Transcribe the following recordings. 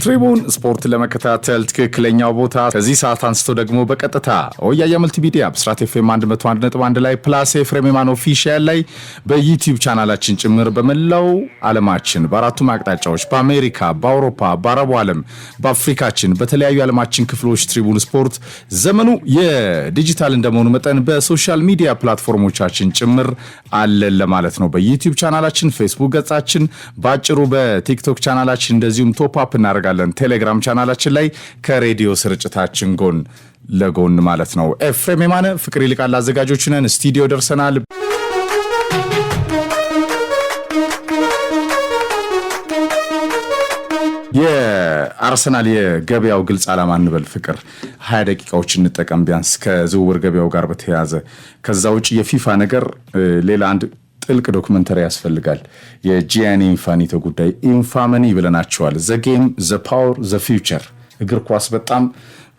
ትሪቡን ስፖርት ለመከታተል ትክክለኛው ቦታ ከዚህ ሰዓት አንስቶ ደግሞ በቀጥታ ኦያያ መልቲሚዲያ ብስራት ኤፍኤም 101.1 ላይ ፕላስ ኤፍሬም የማን ኦፊሻል ላይ በዩቲዩብ ቻናላችን ጭምር በመላው ዓለማችን በአራቱም አቅጣጫዎች በአሜሪካ፣ በአውሮፓ፣ በአረቡ ዓለም፣ በአፍሪካችን በተለያዩ ዓለማችን ክፍሎች ትሪቡን ስፖርት ዘመኑ የዲጂታል እንደመሆኑ መጠን በሶሻል ሚዲያ ፕላትፎርሞቻችን ጭምር አለን ለማለት ነው። በዩቲዩብ ቻናላችን፣ ፌስቡክ ገጻችን፣ ባጭሩ በቲክቶክ ቻናላችን እንደዚሁም ቶፕ አፕ እናደርጋለን ቴሌግራም ቻናላችን ላይ ከሬዲዮ ስርጭታችን ጎን ለጎን ማለት ነው። ኤፍሬም የማነ ፍቅር ይልቃል አዘጋጆች ነን። ስቱዲዮ ደርሰናል። የአርሰናል የገበያው ግልጽ ዓላማ እንበል ፍቅር 20 ደቂቃዎች እንጠቀም ቢያንስ ከዝውውር ገበያው ጋር በተያያዘ ከዛ ውጭ የፊፋ ነገር ሌላ አንድ ጥልቅ ዶክመንተሪ ያስፈልጋል። የጂያኒ ኢንፋኒቶ ጉዳይ ኢንፋመኒ ብለናቸዋል። ዘ ጌም ዘ ፓወር ዘ ፊውቸር እግር ኳስ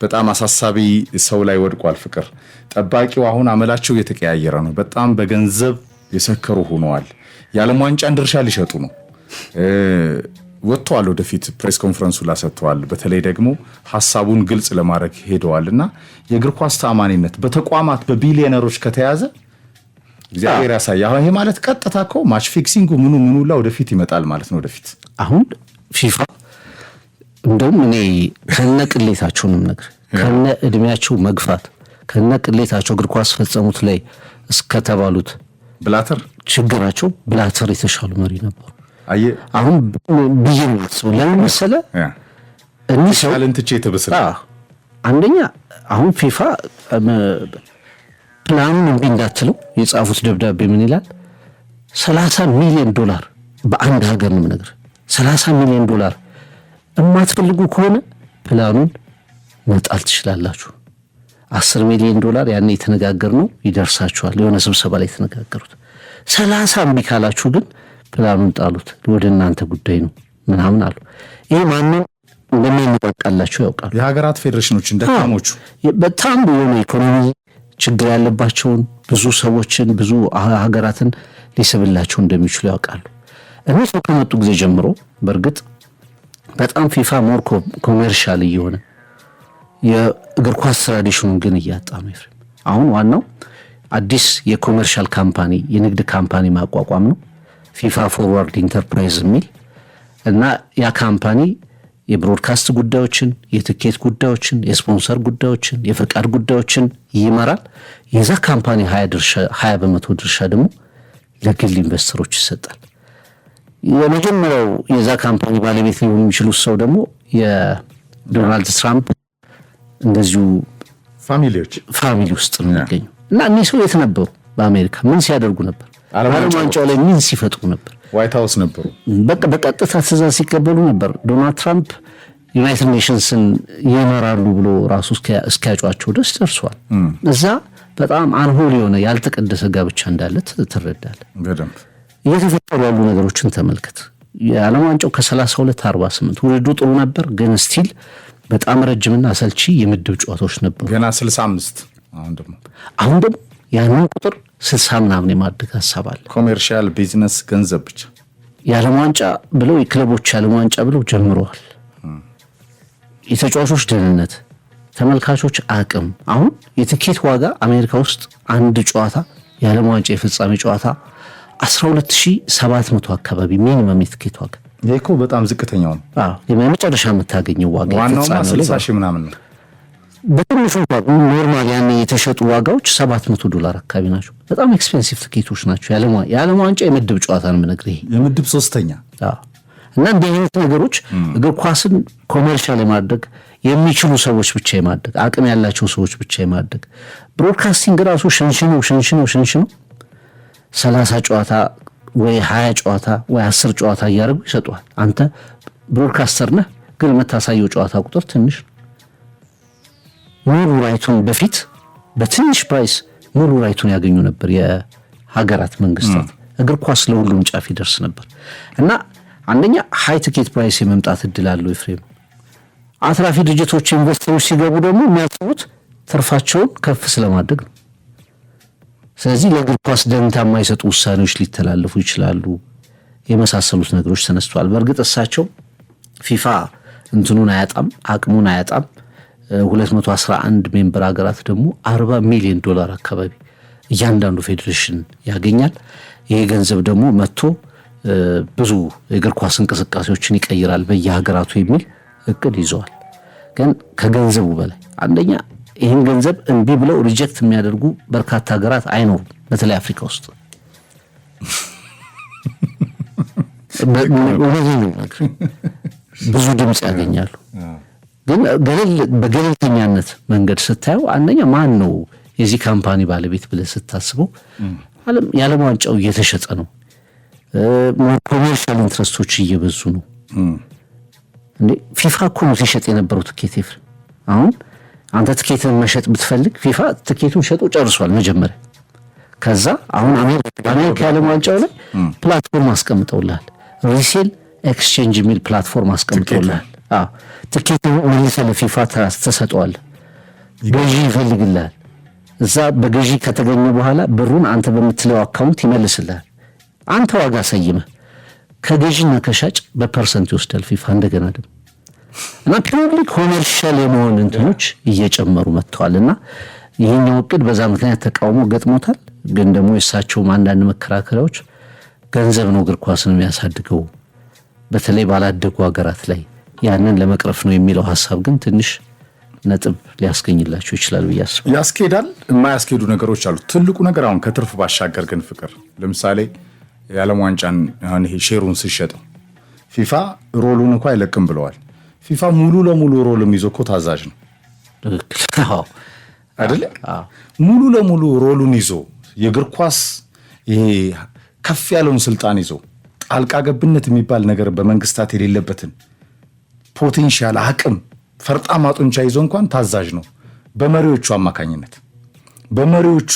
በጣም አሳሳቢ ሰው ላይ ወድቋል። ፍቅር ጠባቂው አሁን አመላቸው እየተቀያየረ ነው። በጣም በገንዘብ የሰከሩ ሆነዋል። የዓለም ዋንጫን ድርሻ ሊሸጡ ነው። ወጥተዋል። ወደፊት ፕሬስ ኮንፈረንሱ ላሰጥተዋል። በተለይ ደግሞ ሀሳቡን ግልጽ ለማድረግ ሄደዋልና የእግር ኳስ ተአማኒነት በተቋማት በቢሊዮነሮች ከተያዘ እግዚአብሔር ያሳያ። ይሄ ማለት ቀጥታ እኮ ማች ፊክሲንጉ ምኑ ላይ ወደፊት ይመጣል ማለት ነው። ወደፊት አሁን ፊፋ እንደውም እኔ ከነቅሌታቸውንም ነገር ከነ እድሜያቸው መግፋት ከነቅሌታቸው እግር ኳስ ፈጸሙት ላይ እስከተባሉት ብላተር ችግራቸው ብላተር የተሻሉ መሪ ነበሩ። አሁን ቢዝነስ ሰው ለምን መሰለ እኒህ ሰው ታለንትቼ ተበስራ አንደኛ አሁን ፊፋ ፕላኑን እንቢ እንዳትለው የጻፉት ደብዳቤ ምን ይላል? 30 ሚሊዮን ዶላር በአንድ ሀገር ነው ነገር 30 ሚሊዮን ዶላር የማትፈልጉ ከሆነ ፕላኑን መጣል ትችላላችሁ። 10 ሚሊዮን ዶላር ያኔ የተነጋገርነው ይደርሳችኋል። የሆነ ስብሰባ ላይ የተነጋገሩት 30 እምቢ ካላችሁ ግን ፕላኑን ጣሉት፣ ወደ እናንተ ጉዳይ ነው ምናምን አሉ። ይሄ ማንም እንደሚመጣላችሁ ያውቃሉ። የሀገራት ፌዴሬሽኖች እንደካሞቹ በጣም የሆነ ኢኮኖሚ ችግር ያለባቸውን ብዙ ሰዎችን ብዙ ሀገራትን ሊስብላቸው እንደሚችሉ ያውቃሉ። እነሱ ከመጡ ጊዜ ጀምሮ በእርግጥ በጣም ፊፋ ሞር ኮሜርሻል እየሆነ የእግር ኳስ ትራዲሽኑን ግን እያጣ ነው። ይፍረም አሁን ዋናው አዲስ የኮሜርሻል ካምፓኒ የንግድ ካምፓኒ ማቋቋም ነው። ፊፋ ፎርዋርድ ኢንተርፕራይዝ የሚል እና ያ ካምፓኒ የብሮድካስት ጉዳዮችን፣ የትኬት ጉዳዮችን፣ የስፖንሰር ጉዳዮችን፣ የፈቃድ ጉዳዮችን ይመራል። የዛ ካምፓኒ 20% ድርሻ ደግሞ ለግል ኢንቨስተሮች ይሰጣል። የመጀመሪያው የዛ ካምፓኒ ባለቤት ሊሆኑ የሚችሉት ሰው ደግሞ የዶናልድ ትራምፕ እንደዚሁ ፋሚሊ ውስጥ ነው የሚገኙ እና እኒህ ሰው የት ነበሩ? በአሜሪካ ምን ሲያደርጉ ነበር? ዓለም ዋንጫው ላይ ምን ሲፈጥሩ ነበር? ዋይት ሃውስ ነበሩ። በቀጥታ ትእዛዝ ሲቀበሉ ነበር። ዶናልድ ትራምፕ ዩናይትድ ኔሽንስን ይመራሉ ብሎ ራሱ እስኪያጯቸው ድረስ ደርሷል። እዛ በጣም አንሆል የሆነ ያልተቀደሰ ጋብቻ እንዳለ ትረዳለህ። በደንብ እየተፈጠሩ ያሉ ነገሮችን ተመልከት። የዓለም ዋንጫው ከ32-48 ውድድሩ ጥሩ ነበር፣ ግን ስቲል በጣም ረጅምና አሰልቺ የምድብ ጨዋታዎች ነበሩ። ገና 65 አሁን ደግሞ ያንን ቁጥር 60 ምናምን የማድረግ ሀሳብ አለ። ኮሜርሻል ቢዝነስ ገንዘብ ብቻ የዓለም ዋንጫ ብለው የክለቦች የዓለም ዋንጫ ብለው ጀምረዋል። የተጫዋቾች ደህንነት፣ ተመልካቾች አቅም። አሁን የትኬት ዋጋ አሜሪካ ውስጥ አንድ ጨዋታ የዓለም ዋንጫ የፍጻሜ ጨዋታ 12700 አካባቢ ሚኒመም የትኬት ዋጋ። ይሄ እኮ በጣም ዝቅተኛው ነው። የመጨረሻ የምታገኘው ዋጋ ዋናው 60 ሺህ ምናምን ነው። በትንሹ ኖርማል ያኔ የተሸጡ ዋጋዎች $700 አካባቢ ናቸው። በጣም ኤክስፔንሲቭ ትኬቶች ናቸው። የዓለም ዋንጫ የምድብ ጨዋታ ነው የምነግርህ። የምድብ 3ኛ እና እንዲህ አይነት ነገሮች እግር ኳስን ኮመርሻል የማድረግ የሚችሉ ሰዎች ብቻ የማድረግ አቅም ያላቸው ሰዎች ብቻ የማድረግ ብሮድካስቲንግ ራሱ ሸንሽኖ 30 ጨዋታ ወይ 20 ጨዋታ ወይ 10 ጨዋታ እያደረጉ ይሰጧል። አንተ ብሮድካስተር ነህ፣ ግን የምታሳየው ጨዋታ ቁጥር ትንሽ ነው። ሙሉ ራይቱን በፊት በትንሽ ፕራይስ ሙሉ ራይቱን ያገኙ ነበር የሀገራት መንግስታት። እግር ኳስ ለሁሉም ጫፍ ይደርስ ነበር እና አንደኛ ሃይ ቲኬት ፕራይስ የመምጣት እድል አለው። ኤፍሬም አትራፊ ድርጅቶች ኢንቨስተሮች ሲገቡ ደግሞ የሚያስቡት ትርፋቸውን ከፍ ስለማድረግ ነው። ስለዚህ ለእግር ኳስ ደንታ የማይሰጡ ውሳኔዎች ሊተላለፉ ይችላሉ። የመሳሰሉት ነገሮች ተነስተዋል። በእርግጥ እሳቸው ፊፋ እንትኑን አያጣም፣ አቅሙን አያጣም። 211 ሜምበር ሀገራት ደግሞ 40 ሚሊዮን ዶላር አካባቢ እያንዳንዱ ፌዴሬሽን ያገኛል። ይሄ ገንዘብ ደግሞ መጥቶ ብዙ የእግር ኳስ እንቅስቃሴዎችን ይቀይራል በየሀገራቱ የሚል እቅድ ይዘዋል። ግን ከገንዘቡ በላይ አንደኛ ይህን ገንዘብ እምቢ ብለው ሪጀክት የሚያደርጉ በርካታ ሀገራት አይኖሩም። በተለይ አፍሪካ ውስጥ ብዙ ድምፅ ያገኛሉ። ግን በገለልተኛነት መንገድ ስታየው አንደኛ ማን ነው የዚህ ካምፓኒ ባለቤት ብለህ ስታስበው የዓለም ዋንጫው እየተሸጠ ነው። ኮሜርሻል ኢንትረስቶች እየበዙ ነው። እንዴ ፊፋ እኮ ነው ሲሸጥ የነበረው ትኬት ኤፍሬም። አሁን አንተ ትኬትን መሸጥ ብትፈልግ ፊፋ ትኬቱን ሸጦ ጨርሷል መጀመሪያ። ከዛ አሁን አሜሪካ የዓለም ዋንጫው ላይ ፕላትፎርም አስቀምጠውልሃል። ሪሴል ኤክስቼንጅ የሚል ፕላትፎርም አስቀምጠውልሃል። ትኬት መልሰህ ለፊፋ ተሰጠዋለህ። ገዢ ይፈልግልሃል። እዛ በገዢ ከተገኘ በኋላ ብሩን አንተ በምትለው አካውንት ይመልስልሃል። አንተ ዋጋ ሰይመህ ከገዢና ከሻጭ በፐርሰንት ይወስዳል ፊፋ እንደገና ደግሞ እና ፒውርሊ ኮሜርሻል የመሆን እንትኖች እየጨመሩ መጥተዋል። እና ይህኛው እቅድ በዛ ምክንያት ተቃውሞ ገጥሞታል። ግን ደግሞ የእሳቸውም አንዳንድ መከራከሪያዎች ገንዘብ ነው እግር ኳስን የሚያሳድገው በተለይ ባላደጉ ሀገራት ላይ ያንን ለመቅረፍ ነው የሚለው ሀሳብ ግን ትንሽ ነጥብ ሊያስገኝላቸው ይችላል ብዬ አስባለሁ። ያስኬዳል። የማያስኬዱ ነገሮች አሉ። ትልቁ ነገር አሁን ከትርፍ ባሻገር ግን ፍቅር፣ ለምሳሌ የዓለም ዋንጫን አሁን ይሄ ሼሩን ሲሸጠው ፊፋ ሮሉን እንኳ አይለቅም ብለዋል። ፊፋ ሙሉ ለሙሉ ሮልም ይዞ እኮ ታዛዥ ነው አይደለ? ሙሉ ለሙሉ ሮሉን ይዞ የእግር ኳስ ይሄ ከፍ ያለውን ስልጣን ይዞ ጣልቃ ገብነት የሚባል ነገር በመንግስታት የሌለበትን ፖቴንሻል አቅም ፈርጣማ ጡንቻ ይዞ እንኳን ታዛዥ ነው። በመሪዎቹ አማካኝነት በመሪዎቹ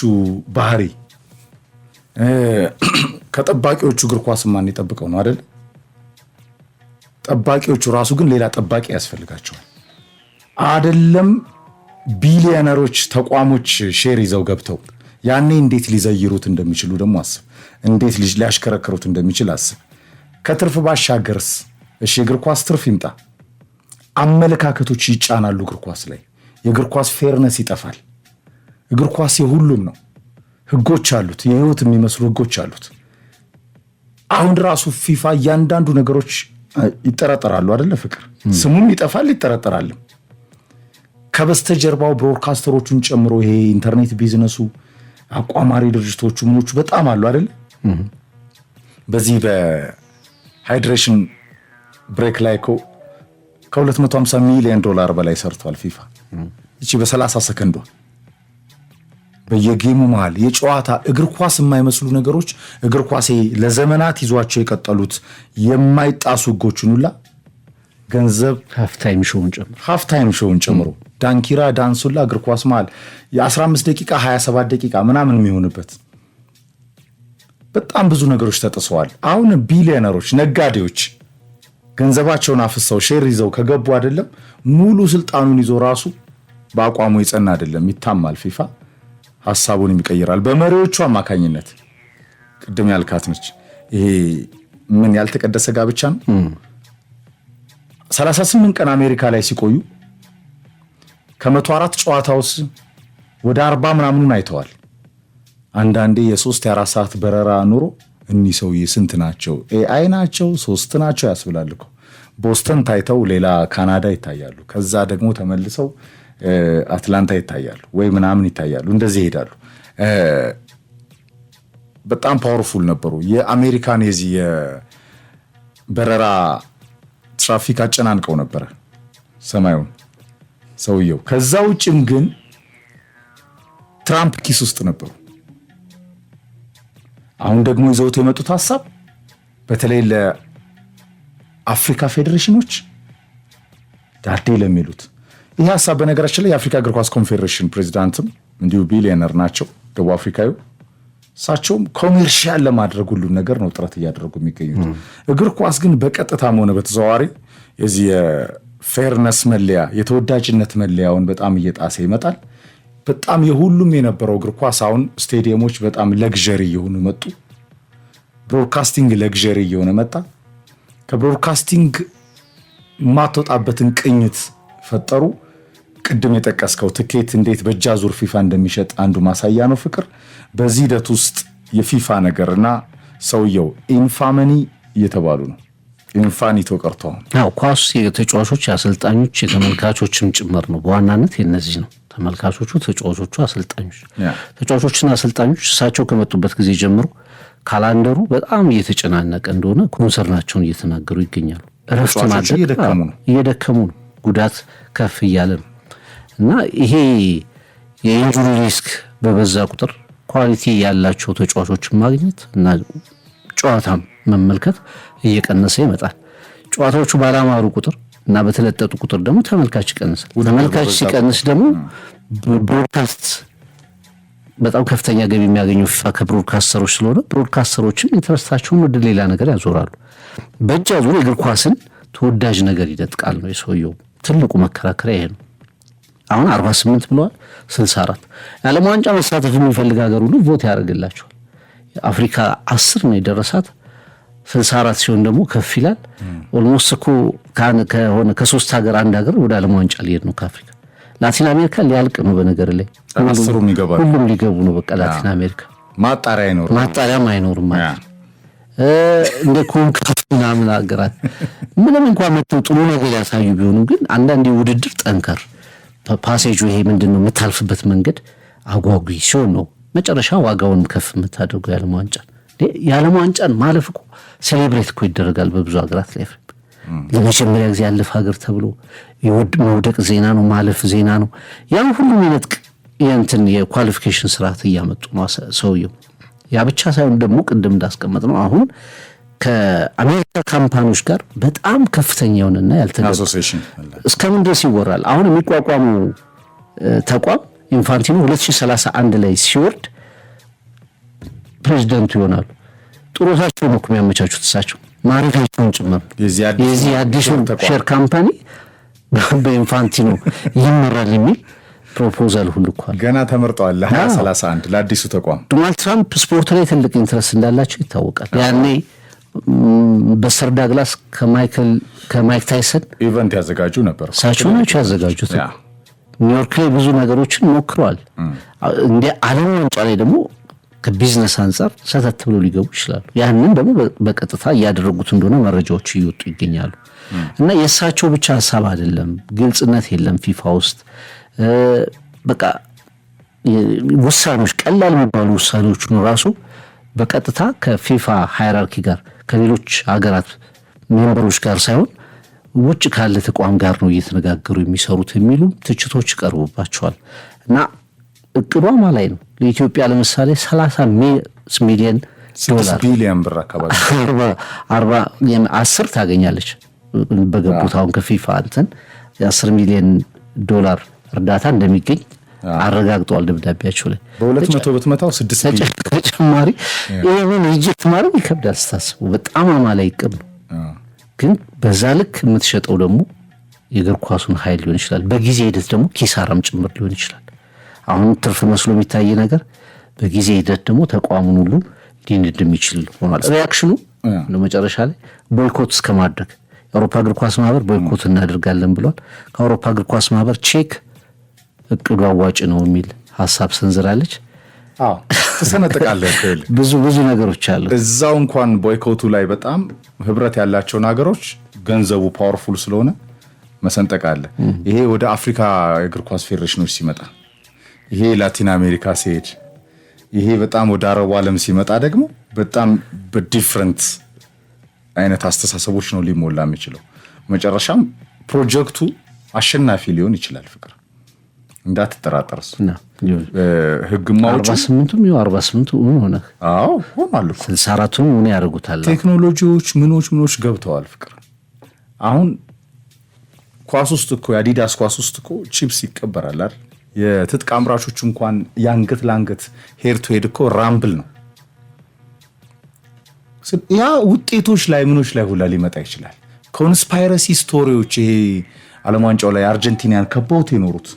ባህሪ ከጠባቂዎቹ እግር ኳስ ማን ይጠብቀው ነው አይደል? ጠባቂዎቹ ራሱ ግን ሌላ ጠባቂ ያስፈልጋቸዋል አይደለም? ቢሊዮነሮች ተቋሞች ሼር ይዘው ገብተው ያኔ እንዴት ሊዘይሩት እንደሚችሉ ደግሞ አስብ። እንዴት ሊያሽከረክሩት እንደሚችል አስብ። ከትርፍ ባሻገርስ እሺ እግር ኳስ ትርፍ ይምጣ፣ አመለካከቶች ይጫናሉ እግር ኳስ ላይ። የእግር ኳስ ፌርነስ ይጠፋል። እግር ኳስ የሁሉም ነው። ህጎች አሉት፣ የህይወት የሚመስሉ ህጎች አሉት። አሁን ራሱ ፊፋ እያንዳንዱ ነገሮች ይጠረጠራሉ አይደለ ፍቅር? ስሙም ይጠፋል ይጠረጠራልም። ከበስተጀርባው ብሮድካስተሮቹን ጨምሮ ይሄ ኢንተርኔት ቢዝነሱ አቋማሪ ድርጅቶቹ ምኖቹ በጣም አሉ አይደለ? በዚህ በሃይድሬሽን ብሬክ ላይ ከ250 ሚሊዮን ዶላር በላይ ሰርቷል ፊፋ። እቺ በ30 ሰከንዷ በየጌሙ መሃል የጨዋታ እግር ኳስ የማይመስሉ ነገሮች እግር ኳስ ለዘመናት ይዟቸው የቀጠሉት የማይጣሱ ህጎችን ሁላ ገንዘብ ሃፍታይም ሾውን ጨምሮ ዳንኪራ ዳንሱላ እግር ኳስ መሃል የ15 ደቂቃ 27 ደቂቃ ምናምን የሚሆንበት በጣም ብዙ ነገሮች ተጥሰዋል። አሁን ቢሊዮነሮች ነጋዴዎች ገንዘባቸውን አፍሰው ሼር ይዘው ከገቡ አይደለም ሙሉ ስልጣኑን ይዞ ራሱ በአቋሙ ይጸና አይደለም ይታማል። ፊፋ ሐሳቡን ይቀይራል በመሪዎቹ አማካኝነት። ቅድም ያልካት ነች ይሄ ምን ያልተቀደሰ ጋብቻ ነው። 38 ቀን አሜሪካ ላይ ሲቆዩ ከ104 ጨዋታውስ ወደ 40 ምናምኑን አይተዋል። አንዳንዴ የ3-4 ሰዓት በረራ ኑሮ እኒህ ሰውዬ ስንት ናቸው? ኤአይ ናቸው 3 ናቸው ያስብላል እኮ። ቦስተን ታይተው ሌላ ካናዳ ይታያሉ። ከዛ ደግሞ ተመልሰው አትላንታ ይታያሉ ወይ ምናምን ይታያሉ። እንደዚህ ይሄዳሉ። በጣም ፓወርፉል ነበሩ። የአሜሪካን የዚህ የበረራ ትራፊክ አጨናንቀው ነበረ ሰማዩን ሰውየው። ከዛ ውጭም ግን ትራምፕ ኪስ ውስጥ ነበሩ። አሁን ደግሞ ይዘውት የመጡት ሀሳብ በተለይ ለአፍሪካ ፌዴሬሽኖች ዳዴ ለሚሉት ይህ ሀሳብ በነገራችን ላይ የአፍሪካ እግር ኳስ ኮንፌዴሬሽን ፕሬዚዳንትም እንዲሁ ቢሊዮነር ናቸው ደቡብ አፍሪካዊ። እሳቸውም ኮሜርሻል ለማድረግ ሁሉ ነገር ነው ጥረት እያደረጉ የሚገኙት። እግር ኳስ ግን በቀጥታም ሆነ በተዘዋዋሪ የዚህ የፌርነስ መለያ የተወዳጅነት መለያውን በጣም እየጣሰ ይመጣል። በጣም የሁሉም የነበረው እግር ኳስ አሁን ስቴዲየሞች በጣም ለግዠሪ እየሆኑ መጡ። ብሮድካስቲንግ ለግዠሪ እየሆነ መጣ። ከብሮድካስቲንግ ማትወጣበትን ቅኝት ፈጠሩ። ቅድም የጠቀስከው ትኬት እንዴት በእጅ አዙር ፊፋ እንደሚሸጥ አንዱ ማሳያ ነው ፍቅር። በዚህ ሂደት ውስጥ የፊፋ ነገርና ሰውየው ኢንፋመኒ እየተባሉ ነው። ኢንፋኒቶ ቀርተዋል። ኳስ የተጫዋቾች የአሰልጣኞች የተመልካቾችም ጭምር ነው። በዋናነት የነዚህ ነው ተመልካቾቹ፣ ተጫዋቾቹ፣ አሰልጣኞች። ተጫዋቾችና አሰልጣኞች እሳቸው ከመጡበት ጊዜ ጀምሮ ካላንደሩ በጣም እየተጨናነቀ እንደሆነ ኮንሰርናቸውን እየተናገሩ ይገኛሉ። እረፍት ማድረግ እየደከሙ ነው። ጉዳት ከፍ እያለ ነው እና ይሄ የኢንጁሪ ሪስክ በበዛ ቁጥር ኳሊቲ ያላቸው ተጫዋቾችን ማግኘት እና ጨዋታም መመልከት እየቀነሰ ይመጣል። ጨዋታዎቹ ባላማሩ ቁጥር እና በተለጠጡ ቁጥር ደግሞ ተመልካች ይቀንሳል። ተመልካች ሲቀንስ ደግሞ ብሮድካስት በጣም ከፍተኛ ገቢ የሚያገኘው ፊፋ ከብሮድካስተሮች ስለሆነ ብሮድካስተሮችም ኢንተረስታቸውን ወደ ሌላ ነገር ያዞራሉ። በእጅ አዙር እግር ኳስን ተወዳጅ ነገር ይደጥቃል ነው የሰውየው ትልቁ መከራከሪያ ይሄ ነው። አሁን 48 ብለዋል፣ 64 የዓለም ዋንጫ መሳተፍ የሚፈልግ ሀገር ሁሉ ቮት ያደርግላቸዋል። አፍሪካ 10 ነው የደረሳት፣ 64 ሲሆን ደግሞ ከፍ ይላል። ኦልሞስት እኮ ከሆነ ከ3 ሀገር አንድ ሀገር ወደ ዓለም ዋንጫ ሊሄድ ነው ከአፍሪካ። ላቲን አሜሪካ ሊያልቅ ነው በነገር ላይ ሁሉም ሊገቡ ነው። በቃ ላቲን አሜሪካ ማጣሪያም አይኖርም ማለት እንደ ኮንካፍ ምናምን ሀገራት ምንም እንኳን መጥተው ጥሩ ነገር ያሳዩ ቢሆኑም ግን አንዳንድ ውድድር ጠንከር ፓሴጁ ይሄ ምንድነው የምታልፍበት መንገድ አጓጊ ሲሆን ነው መጨረሻ ዋጋውን ከፍ የምታደርገው። የዓለም ዋንጫን ማለፍ እኮ ሴሌብሬት እኮ ይደረጋል በብዙ ሀገራት ላይ። ለመጀመሪያ ጊዜ ያለፈ ሀገር ተብሎ መውደቅ ዜና ነው፣ ማለፍ ዜና ነው። ያን ሁሉ የሚነጥቅ የእንትን የኳሊፊኬሽን ስርዓት እያመጡ ነው ሰውየው። ያ ብቻ ሳይሆን ደግሞ ቅድም እንዳስቀመጥ ነው አሁን ከአሜሪካ ካምፓኒዎች ጋር በጣም ከፍተኛ የሆነና ያልተገባ እስከምን ድረስ ይወራል። አሁን የሚቋቋመው ተቋም ኢንፋንቲኖ 2031 ላይ ሲወርድ ፕሬዚደንቱ ይሆናሉ። ጡረታቸው ነው የሚያመቻቹት እሳቸው ማረፊያቸውን ጭምር የዚህ አዲሱ ሼር ካምፓኒ በኢንፋንቲኖ ይመራል የሚል ፕሮፖዛል ሁሉ እኮ ገና ተመርጠዋል ለ2031 ለአዲሱ ተቋም። ዶናልድ ትራምፕ ስፖርት ላይ ትልቅ ኢንትረስት እንዳላቸው ይታወቃል። ያኔ በሰር ዳግላስ ከማይክ ታይሰን ኢቨንት ያዘጋጁ ነበር። እሳቸው ናቸው ያዘጋጁት። ኒውዮርክ ላይ ብዙ ነገሮችን ሞክረዋል። እንደ ዓለም ዋንጫ ላይ ደግሞ ከቢዝነስ አንጻር ሰተት ብሎ ሊገቡ ይችላሉ። ያንን ደግሞ በቀጥታ እያደረጉት እንደሆነ መረጃዎች እየወጡ ይገኛሉ። እና የእሳቸው ብቻ ሀሳብ አይደለም፣ ግልጽነት የለም ፊፋ ውስጥ። በቃ ውሳኔዎች ቀላል የሚባሉ ውሳኔዎች ነው ራሱ በቀጥታ ከፊፋ ሃይራርኪ ጋር ከሌሎች ሀገራት ሜምበሮች ጋር ሳይሆን ውጭ ካለ ተቋም ጋር ነው እየተነጋገሩ የሚሰሩት የሚሉ ትችቶች ይቀርቡባቸዋል። እና እቅዷ ላይ ነው ለኢትዮጵያ ለምሳሌ 30 ሚሊዮን ዶላር ቢሊዮን ብር አካባቢ 10 ታገኛለች በገቡት አሁን ከፊፋ እንትን 10 ሚሊዮን ዶላር እርዳታ እንደሚገኝ አረጋግጠዋል ደብዳቤያቸው ላይ። በ200 ብትመታው 6 ቢሊዮን ተጨማሪ ይሄን ሪጀክት ማድረግ ይከብዳል ስታስቡ። በጣም አማላይ ይቀም ነው። ግን በዛ ልክ የምትሸጠው ደግሞ የእግር ኳሱን ኃይል ሊሆን ይችላል። በጊዜ ሂደት ደግሞ ኪሳራም ጭምር ሊሆን ይችላል። አሁን ትርፍ መስሎ የሚታይ ነገር በጊዜ ሂደት ደግሞ ተቋሙን ሁሉ ሊንድ የሚችል ሆኗል። ሪያክሽኑ ለመጨረሻ ላይ ቦይኮት እስከማድረግ የአውሮፓ እግር ኳስ ማህበር ቦይኮት እናደርጋለን ብሏል። ከአውሮፓ እግር ኳስ ማህበር ቼክ እቅዱ አዋጭ ነው የሚል ሀሳብ ሰንዝራለች። ተሰነጥቃለህ። ብዙ ነገሮች አሉ። እዛው እንኳን ቦይኮቱ ላይ በጣም ህብረት ያላቸው ሀገሮች ገንዘቡ ፓወርፉል ስለሆነ መሰንጠቅ አለ። ይሄ ወደ አፍሪካ እግር ኳስ ፌዴሬሽኖች ሲመጣ፣ ይሄ ላቲን አሜሪካ ሲሄድ፣ ይሄ በጣም ወደ አረቡ ዓለም ሲመጣ ደግሞ በጣም በዲፍረንት አይነት አስተሳሰቦች ነው ሊሞላ የሚችለው። መጨረሻም ፕሮጀክቱ አሸናፊ ሊሆን ይችላል። ፍቅር እንዳትጠራጠር እሱ ህግ ማውጣት 48ቱም ይኸው 48ቱ ሆነ። አዎ ሆኗል እኮ 64ቱም ምን ያደርጉታል? ቴክኖሎጂዎች ምኖች ገብተዋል። ፍቅር አሁን ኳስ ውስጥ እኮ የአዲዳስ ኳስ ውስጥ እኮ ቺፕስ ይቀበራል አይደል? የትጥቅ አምራቾች እንኳን የአንገት ለአንገት ሄድ ቱ ሄድ እኮ ራምብል ነው። ያ ውጤቶች ላይ ምኖች ላይ ሁላ ሊመጣ ይችላል። ኮንስፓይረሲ ስቶሪዎች ይሄ ዓለም ዋንጫው ላይ አርጀንቲናን ከበውት የኖሩት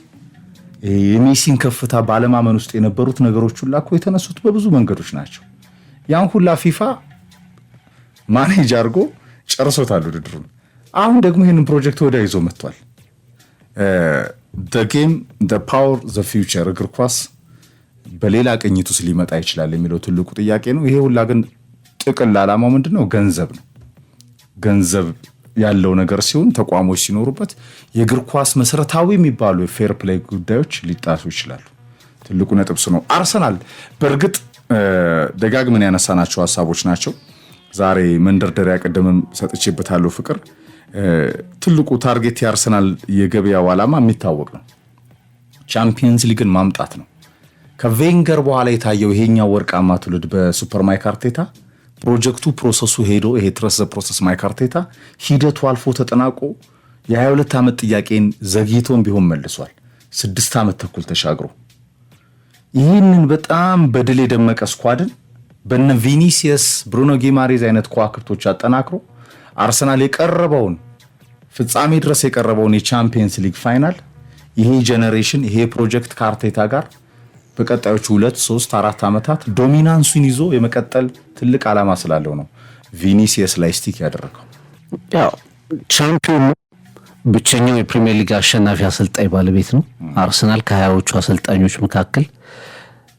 የሜሲን ከፍታ ባለማመን ውስጥ የነበሩት ነገሮች ሁላ እኮ የተነሱት በብዙ መንገዶች ናቸው። ያን ሁላ ፊፋ ማኔጅ አድርጎ ጨርሶታል ውድድሩን። አሁን ደግሞ ይህንን ፕሮጀክት ወደ ይዞ መጥቷል። the game the power the future እግር ኳስ በሌላ ቅኝት ውስጥ ሊመጣ ይችላል የሚለው ትልቁ ጥያቄ ነው። ይሄ ሁላ ግን ጥቅል ዓላማው ምንድነው? ገንዘብ ነው። ገንዘብ ያለው ነገር ሲሆን ተቋሞች ሲኖሩበት የእግር ኳስ መሰረታዊ የሚባሉ የፌር ፕሌይ ጉዳዮች ሊጣሱ ይችላሉ። ትልቁ ነጥብ ነው። አርሰናል በእርግጥ ደጋግመን ያነሳናቸው ሐሳቦች ናቸው። ዛሬ መንደርደሪያ ቀደምም ሰጥቼበታለሁ። ፍቅር ትልቁ ታርጌት የአርሰናል የገበያው ዓላማ የሚታወቅ ነው። ቻምፒየንስ ሊግን ማምጣት ነው። ከቬንገር በኋላ የታየው ይሄኛው ወርቃማ ትውልድ በሱፐር ማይክ አርቴታ ፕሮጀክቱ ፕሮሰሱ ሄዶ ይሄ ትረስ ዘ ፕሮሰስ ማይክ አርቴታ ሂደቱ አልፎ ተጠናቆ የ22 ዓመት ጥያቄን ዘግይቶም ቢሆን መልሷል። 6 ዓመት ተኩል ተሻግሮ ይህንን በጣም በድል የደመቀ ስኳድን በነ ቪኒሲየስ ብሩኖ ጊማሬዝ አይነት ከዋክብቶች አጠናክሮ አርሰናል የቀረበውን ፍጻሜ ድረስ የቀረበውን የቻምፒየንስ ሊግ ፋይናል ይሄ ጄኔሬሽን ይሄ ፕሮጀክት ከአርቴታ ጋር በቀጣዮቹ 2 3 4 ዓመታት ዶሚናንሱን ይዞ የመቀጠል ትልቅ ዓላማ ስላለው ነው ቪኒሲየስ ላይ ስቲክ ያደረገው። ያው ቻምፒዮን ብቸኛው የፕሪሚየር ሊግ አሸናፊ አሰልጣኝ ባለቤት ነው አርሰናል ከ20ዎቹ አሰልጣኞች መካከል።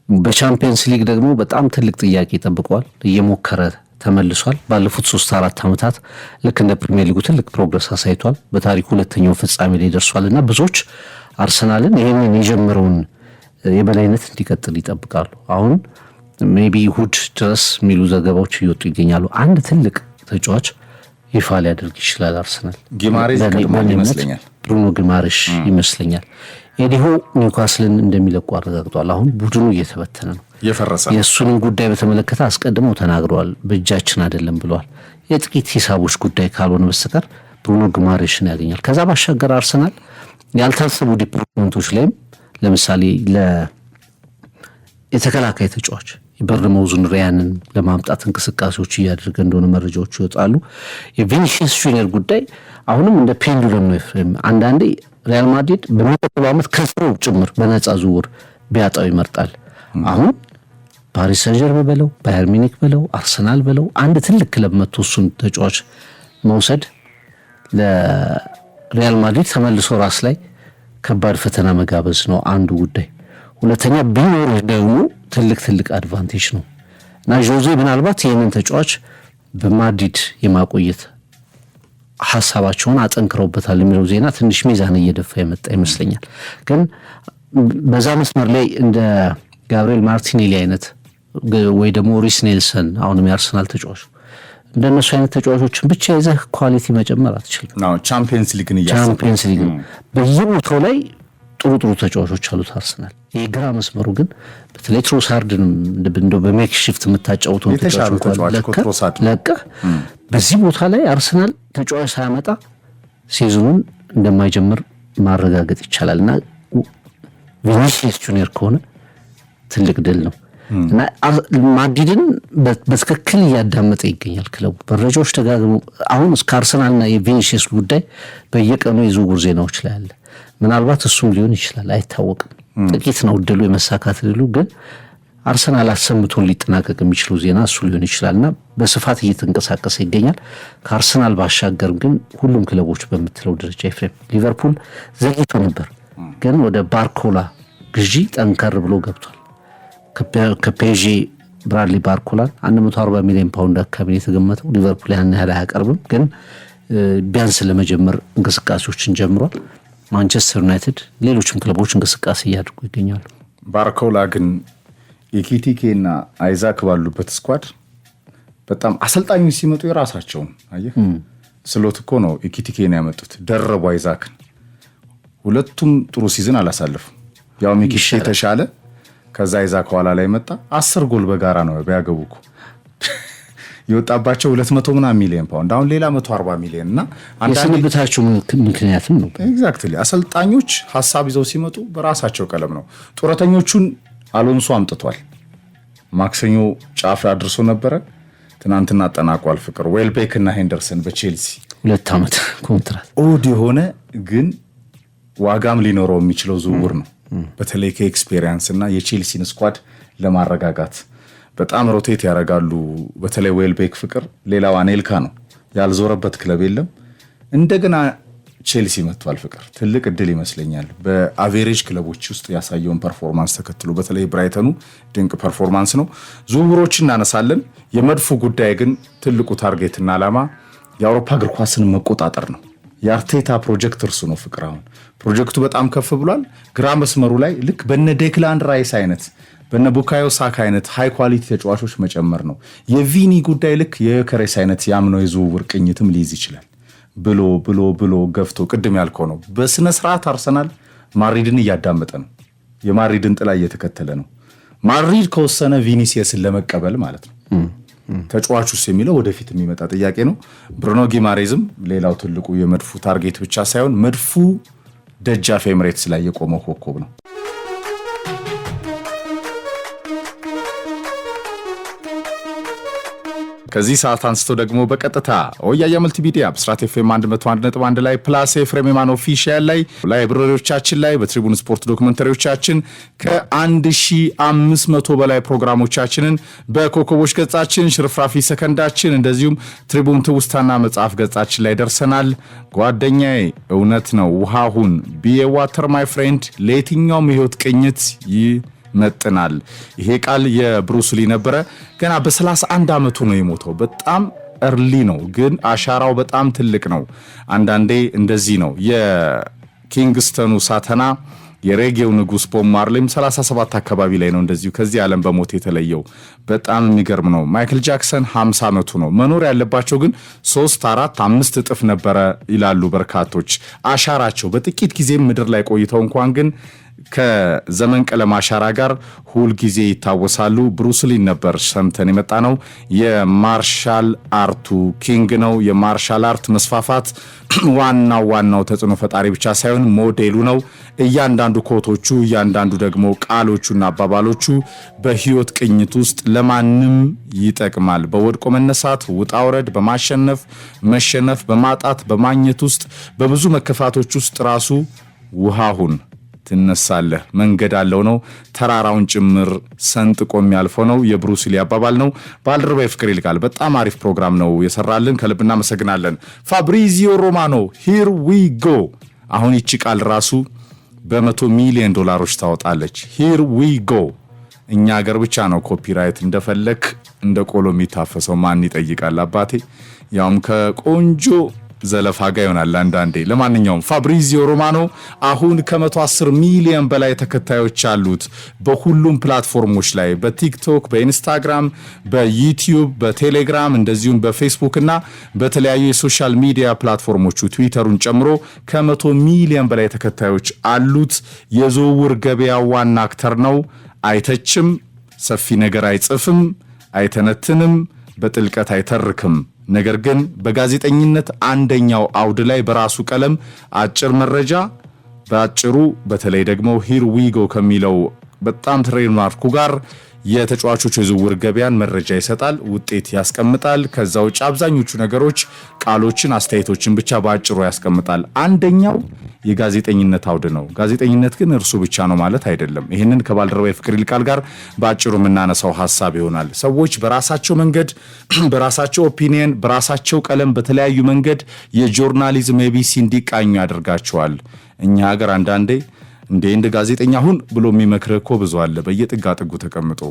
በቻምፒየንስ ሊግ ደግሞ በጣም ትልቅ ጥያቄ ጠብቀዋል። እየሞከረ ተመልሷል። ባለፉት 3-4 ዓመታት ልክ እንደ ፕሪሚየር ሊጉ ትልቅ ፕሮግረስ አሳይቷል። በታሪኩ ሁለተኛው ፍጻሜ ላይ ደርሷልና ብዙዎች አርሰናልን ይሄንን የጀመረውን የበላይነት እንዲቀጥል ይጠብቃሉ። አሁን ሜቢ እሑድ ድረስ የሚሉ ዘገባዎች እየወጡ ይገኛሉ። አንድ ትልቅ ተጫዋች ይፋ ሊያደርግ ይችላል አርሰናል። ጊማሬዝ ይመስለኛል፣ ብሩኖ ጊማሬሽ ይመስለኛል። ኤዲሆ ኒውካስልን እንደሚለቁ አረጋግጧል። አሁን ቡድኑ እየተበተነ ነው፣ እየፈረሰ ነው። የእሱንም ጉዳይ በተመለከተ አስቀድመው ተናግረዋል። በእጃችን አይደለም ብለዋል። የጥቂት ሂሳቦች ጉዳይ ካልሆነ በስተቀር ብሩኖ ጊማሬሽን ያገኛል። ከዛ ባሻገር አርሰናል ያልታሰቡ ዲፓርትመንቶች ላይም ለምሳሌ የተከላካይ ተጫዋች የበርንማውዙን ሪያንን ለማምጣት እንቅስቃሴዎች እያደረገ እንደሆነ መረጃዎች ይወጣሉ። የቪኒሲየስ ጁኒየር ጉዳይ አሁንም እንደ ፔንዱለም ነው። አንዳንዴ ሪያል ማድሪድ በሚቀጥለው ዓመት ከስሮ ጭምር በነፃ ዝውውር ቢያጣው ይመርጣል። አሁን ፓሪስ ሰን ዠርመን በለው ባየር ሚኒክ በለው አርሰናል በለው አንድ ትልቅ ክለብ መጥቶ እሱን ተጫዋች መውሰድ ለሪያል ማድሪድ ተመልሶ ራስ ላይ ከባድ ፈተና መጋበዝ ነው አንዱ ጉዳይ። ሁለተኛ ቢኖር ደግሞ ትልቅ አድቫንቴጅ ነው እና ጆዜ ምናልባት ይህንን ተጫዋች በማድሪድ የማቆየት ሀሳባቸውን አጠንክረውበታል የሚለው ዜና ትንሽ ሚዛን እየደፋ የመጣ ይመስለኛል። ግን በዛ መስመር ላይ እንደ ጋብሪኤል ማርቲኔሊ አይነት ወይ ደግሞ ሪስ ኔልሰን አሁንም የአርሰናል ተጫዋች እንደነሱ አይነት ተጫዋቾችን ብቻ ይዘህ ኳሊቲ መጨመር አትችልም። ቻምፒየንስ ሊግን በየቦታው ላይ ጥሩ ተጫዋቾች አሉት አርሰናል። የግራ መስመሩ ግን በተለይ ትሮሳርድን እንደው በሜክሺፍት የምታጫውተው ተጫዋች ለቀህ በዚህ ቦታ ላይ አርሰናል ተጫዋች ሳያመጣ ሲዝኑን እንደማይጀምር ማረጋገጥ ይቻላል እና ቪኒሲየስ ጁኒየር ከሆነ ትልቅ ድል ነው እና ማድሪድን በትክክል እያዳመጠ ይገኛል ክለቡ። መረጃዎች ተጋግሞ አሁን እስከ አርሰናልና የቪኒሲየስ ጉዳይ በየቀኑ የዝውውር ዜናዎች ላይ አለ። ምናልባት እሱም ሊሆን ይችላል፣ አይታወቅም። ጥቂት ነው እድሉ የመሳካት እድሉ። ግን አርሰናል አሰምቶን ሊጠናቀቅ የሚችለው ዜና እሱ ሊሆን ይችላልና በስፋት እየተንቀሳቀሰ ይገኛል። ከአርሰናል ባሻገር ግን ሁሉም ክለቦች በምትለው ደረጃ ኤፍሬም ሊቨርፑል ዘግይቶ ነበር፣ ግን ወደ ባርኮላ ግዢ ጠንከር ብሎ ገብቷል። ከፔዤ ብራድሊ ባርኮላን 140 ሚሊዮን ፓውንድ አካባቢ የተገመተው ሊቨርፑል ያን ያህል አያቀርብም፣ ግን ቢያንስ ለመጀመር እንቅስቃሴዎችን ጀምሯል። ማንቸስተር ዩናይትድ፣ ሌሎችም ክለቦች እንቅስቃሴ እያደረጉ ይገኛሉ። ባርኮላ ግን የኪቲኬና አይዛክ ባሉበት ስኳድ በጣም አሰልጣኞች ሲመጡ የራሳቸውን አየህ ስሎት እኮ ነው የኪቲኬን ያመጡት። ደረቡ አይዛክን። ሁለቱም ጥሩ ሲዝን አላሳለፉም። ያው ሚኪሼ ተሻለ፣ ከዛ አይዛክ ኋላ ላይ መጣ። 10 ጎል በጋራ ነው ቢያገቡኩ የወጣባቸው 200 ምናምን ሚሊዮን ፓውንድ፣ አሁን ሌላ 140 ሚሊዮን እና የስንብታቸው ምክንያትም ነው። ኤግዛክትሊ አሰልጣኞች ሀሳብ ይዘው ሲመጡ በራሳቸው ቀለም ነው። ጡረተኞቹን አሎንሶ አምጥቷል። ማክሰኞ ጫፍ አድርሶ ነበረ፣ ትናንትና አጠናቋል። ፍቅር ዌልቤክ እና ሄንደርሰን በቼልሲ 2 ዓመት ኮንትራት ኦድ የሆነ ግን ዋጋም ሊኖረው የሚችለው ዝውውር ነው። በተለይ ከኤክስፔሪየንስ እና የቼልሲን ስኳድ ለማረጋጋት በጣም ሮቴት ያደርጋሉ። በተለይ ዌልቤክ ፍቅር ሌላው አኔልካ ነው፣ ያልዞረበት ክለብ የለም። እንደገና ቼልሲ መጥቷል። ፍቅር ትልቅ እድል ይመስለኛል በአቬሬጅ ክለቦች ውስጥ ያሳየውን ፐርፎርማንስ ተከትሎ በተለይ ብራይተኑ ድንቅ ፐርፎርማንስ ነው። ዝውውሮችን እናነሳለን። የመድፉ ጉዳይ ግን ትልቁ ታርጌትና ዓላማ የአውሮፓ እግር ኳስን መቆጣጠር ነው። የአርቴታ ፕሮጀክት እርሱ ነው። ፍቅር አሁን ፕሮጀክቱ በጣም ከፍ ብሏል። ግራ መስመሩ ላይ ልክ በነ ዴክላን ራይስ አይነት በነ ቡካዮ ሳካ አይነት ሃይ ኳሊቲ ተጫዋቾች መጨመር ነው። የቪኒ ጉዳይ ልክ የከሬስ አይነት ያምነው የዝውውር ቅኝትም ሊይዝ ይችላል ብሎ ገፍቶ ቅድም ያልከው ነው። በስነ ስርዓት አርሰናል ማድሪድን እያዳመጠ ነው። የማድሪድን ጥላ እየተከተለ ነው። ማድሪድ ከወሰነ ቪኒሲየስን ለመቀበል ማለት ነው። ተጫዋቹስ የሚለው ወደፊት የሚመጣ ጥያቄ ነው። ብሩኖ ጊማሬዝም ሌላው ትልቁ የመድፉ ታርጌት ብቻ ሳይሆን መድፉ ደጃፍ ኤምሬትስ ላይ የቆመው ኮከብ ነው። ከዚህ ሰዓት አንስቶ ደግሞ በቀጥታ ወያያ መልቲሚዲያ ብስራት ኤፍኤም 101.1 ላይ ፕላስ ኤፍሬም የማን ኦፊሻል ላይ ላይብረሪዎቻችን ላይ በትሪቡን ስፖርት ዶክመንተሪዎቻችን ከ1500 በላይ ፕሮግራሞቻችንን በኮከቦች ገጻችን ሽርፍራፊ ሰከንዳችን እንደዚሁም ትሪቡን ትውስታና መጽሐፍ ገጻችን ላይ ደርሰናል። ጓደኛዬ እውነት ነው ውሃሁን ቢኤ ዋተር ማይ ፍሬንድ ለየትኛውም የህይወት ቅኝት መጥናል። ይሄ ቃል የብሩስ ሊ ነበረ። ገና በ31 ዓመቱ ነው የሞተው። በጣም እርሊ ነው፣ ግን አሻራው በጣም ትልቅ ነው። አንዳንዴ እንደዚህ ነው። የኪንግስተኑ ሳተና የሬጌው ንጉስ ቦብ ማርሊም 37 አካባቢ ላይ ነው እንደዚሁ ከዚህ ዓለም በሞት የተለየው። በጣም የሚገርም ነው። ማይክል ጃክሰን 50 ዓመቱ ነው። መኖር ያለባቸው ግን 3፣ 4፣ 5 እጥፍ ነበረ ይላሉ በርካቶች። አሻራቸው በጥቂት ጊዜ ምድር ላይ ቆይተው እንኳን ግን ከዘመን ቀለም አሻራ ጋር ሁል ጊዜ ይታወሳሉ። ብሩስ ሊ ነበር ሰምተን የመጣ ነው። የማርሻል አርቱ ኪንግ ነው። የማርሻል አርት መስፋፋት ዋናው ተጽዕኖ ፈጣሪ ብቻ ሳይሆን ሞዴሉ ነው። እያንዳንዱ ኮቶቹ፣ እያንዳንዱ ደግሞ ቃሎቹና አባባሎቹ በህይወት ቅኝት ውስጥ ለማንም ይጠቅማል። በወድቆ መነሳት፣ ውጣ ውረድ፣ በማሸነፍ መሸነፍ፣ በማጣት በማግኘት ውስጥ በብዙ መከፋቶች ውስጥ ራሱ ውሃሁን ትነሳለህ መንገድ አለው ነው። ተራራውን ጭምር ሰንጥቆ የሚያልፈው ነው። የብሩስ ሊ አባባል ነው። ባልደረባዬ ፍቅር ይልቃል በጣም አሪፍ ፕሮግራም ነው የሰራልን። ከልብ እናመሰግናለን። ፋብሪዚዮ ሮማኖ ሂር ዊ ጎ። አሁን ይቺ ቃል ራሱ $100 ሚሊዮን ታወጣለች። ሂር ዊ ጎ። እኛ ሀገር ብቻ ነው ኮፒራይት እንደፈለክ እንደ ቆሎ የሚታፈሰው። ማን ይጠይቃል አባቴ? ያውም ከቆንጆ ዘለፋ ጋር ይሆናል አንዳንዴ። ለማንኛውም ፋብሪዚዮ ሮማኖ አሁን ከ110 ሚሊዮን በላይ ተከታዮች አሉት በሁሉም ፕላትፎርሞች ላይ በቲክቶክ፣ በኢንስታግራም፣ በዩቲዩብ፣ በቴሌግራም እንደዚሁም በፌስቡክ እና በተለያዩ የሶሻል ሚዲያ ፕላትፎርሞቹ ትዊተሩን ጨምሮ ከ100 ሚሊዮን በላይ ተከታዮች አሉት። የዝውውር ገበያ ዋና አክተር ነው። አይተችም፣ ሰፊ ነገር አይጽፍም፣ አይተነትንም፣ በጥልቀት አይተርክም። ነገር ግን በጋዜጠኝነት አንደኛው አውድ ላይ በራሱ ቀለም አጭር መረጃ በአጭሩ በተለይ ደግሞ ሂር ዊጎ ከሚለው በጣም ትሬድማርኩ ጋር የተጫዋቾች የዝውውር ገበያን መረጃ ይሰጣል፣ ውጤት ያስቀምጣል። ከዛ ውጭ አብዛኞቹ ነገሮች ቃሎችን፣ አስተያየቶችን ብቻ በአጭሩ ያስቀምጣል። አንደኛው የጋዜጠኝነት አውድ ነው። ጋዜጠኝነት ግን እርሱ ብቻ ነው ማለት አይደለም። ይህንን ከባልደረባ ፍቅር ይልቃል ጋር በአጭሩ የምናነሳው ሀሳብ ይሆናል። ሰዎች በራሳቸው መንገድ፣ በራሳቸው ኦፒኒየን፣ በራሳቸው ቀለም በተለያዩ መንገድ የጆርናሊዝም ኤቢሲ እንዲቃኙ ያደርጋቸዋል። እኛ ሀገር አንዳንዴ እንደ ጋዜጠኛ ሁን ብሎ የሚመክር እኮ ብዙ አለ በየጥጋ ጥጉ ተቀምጦ።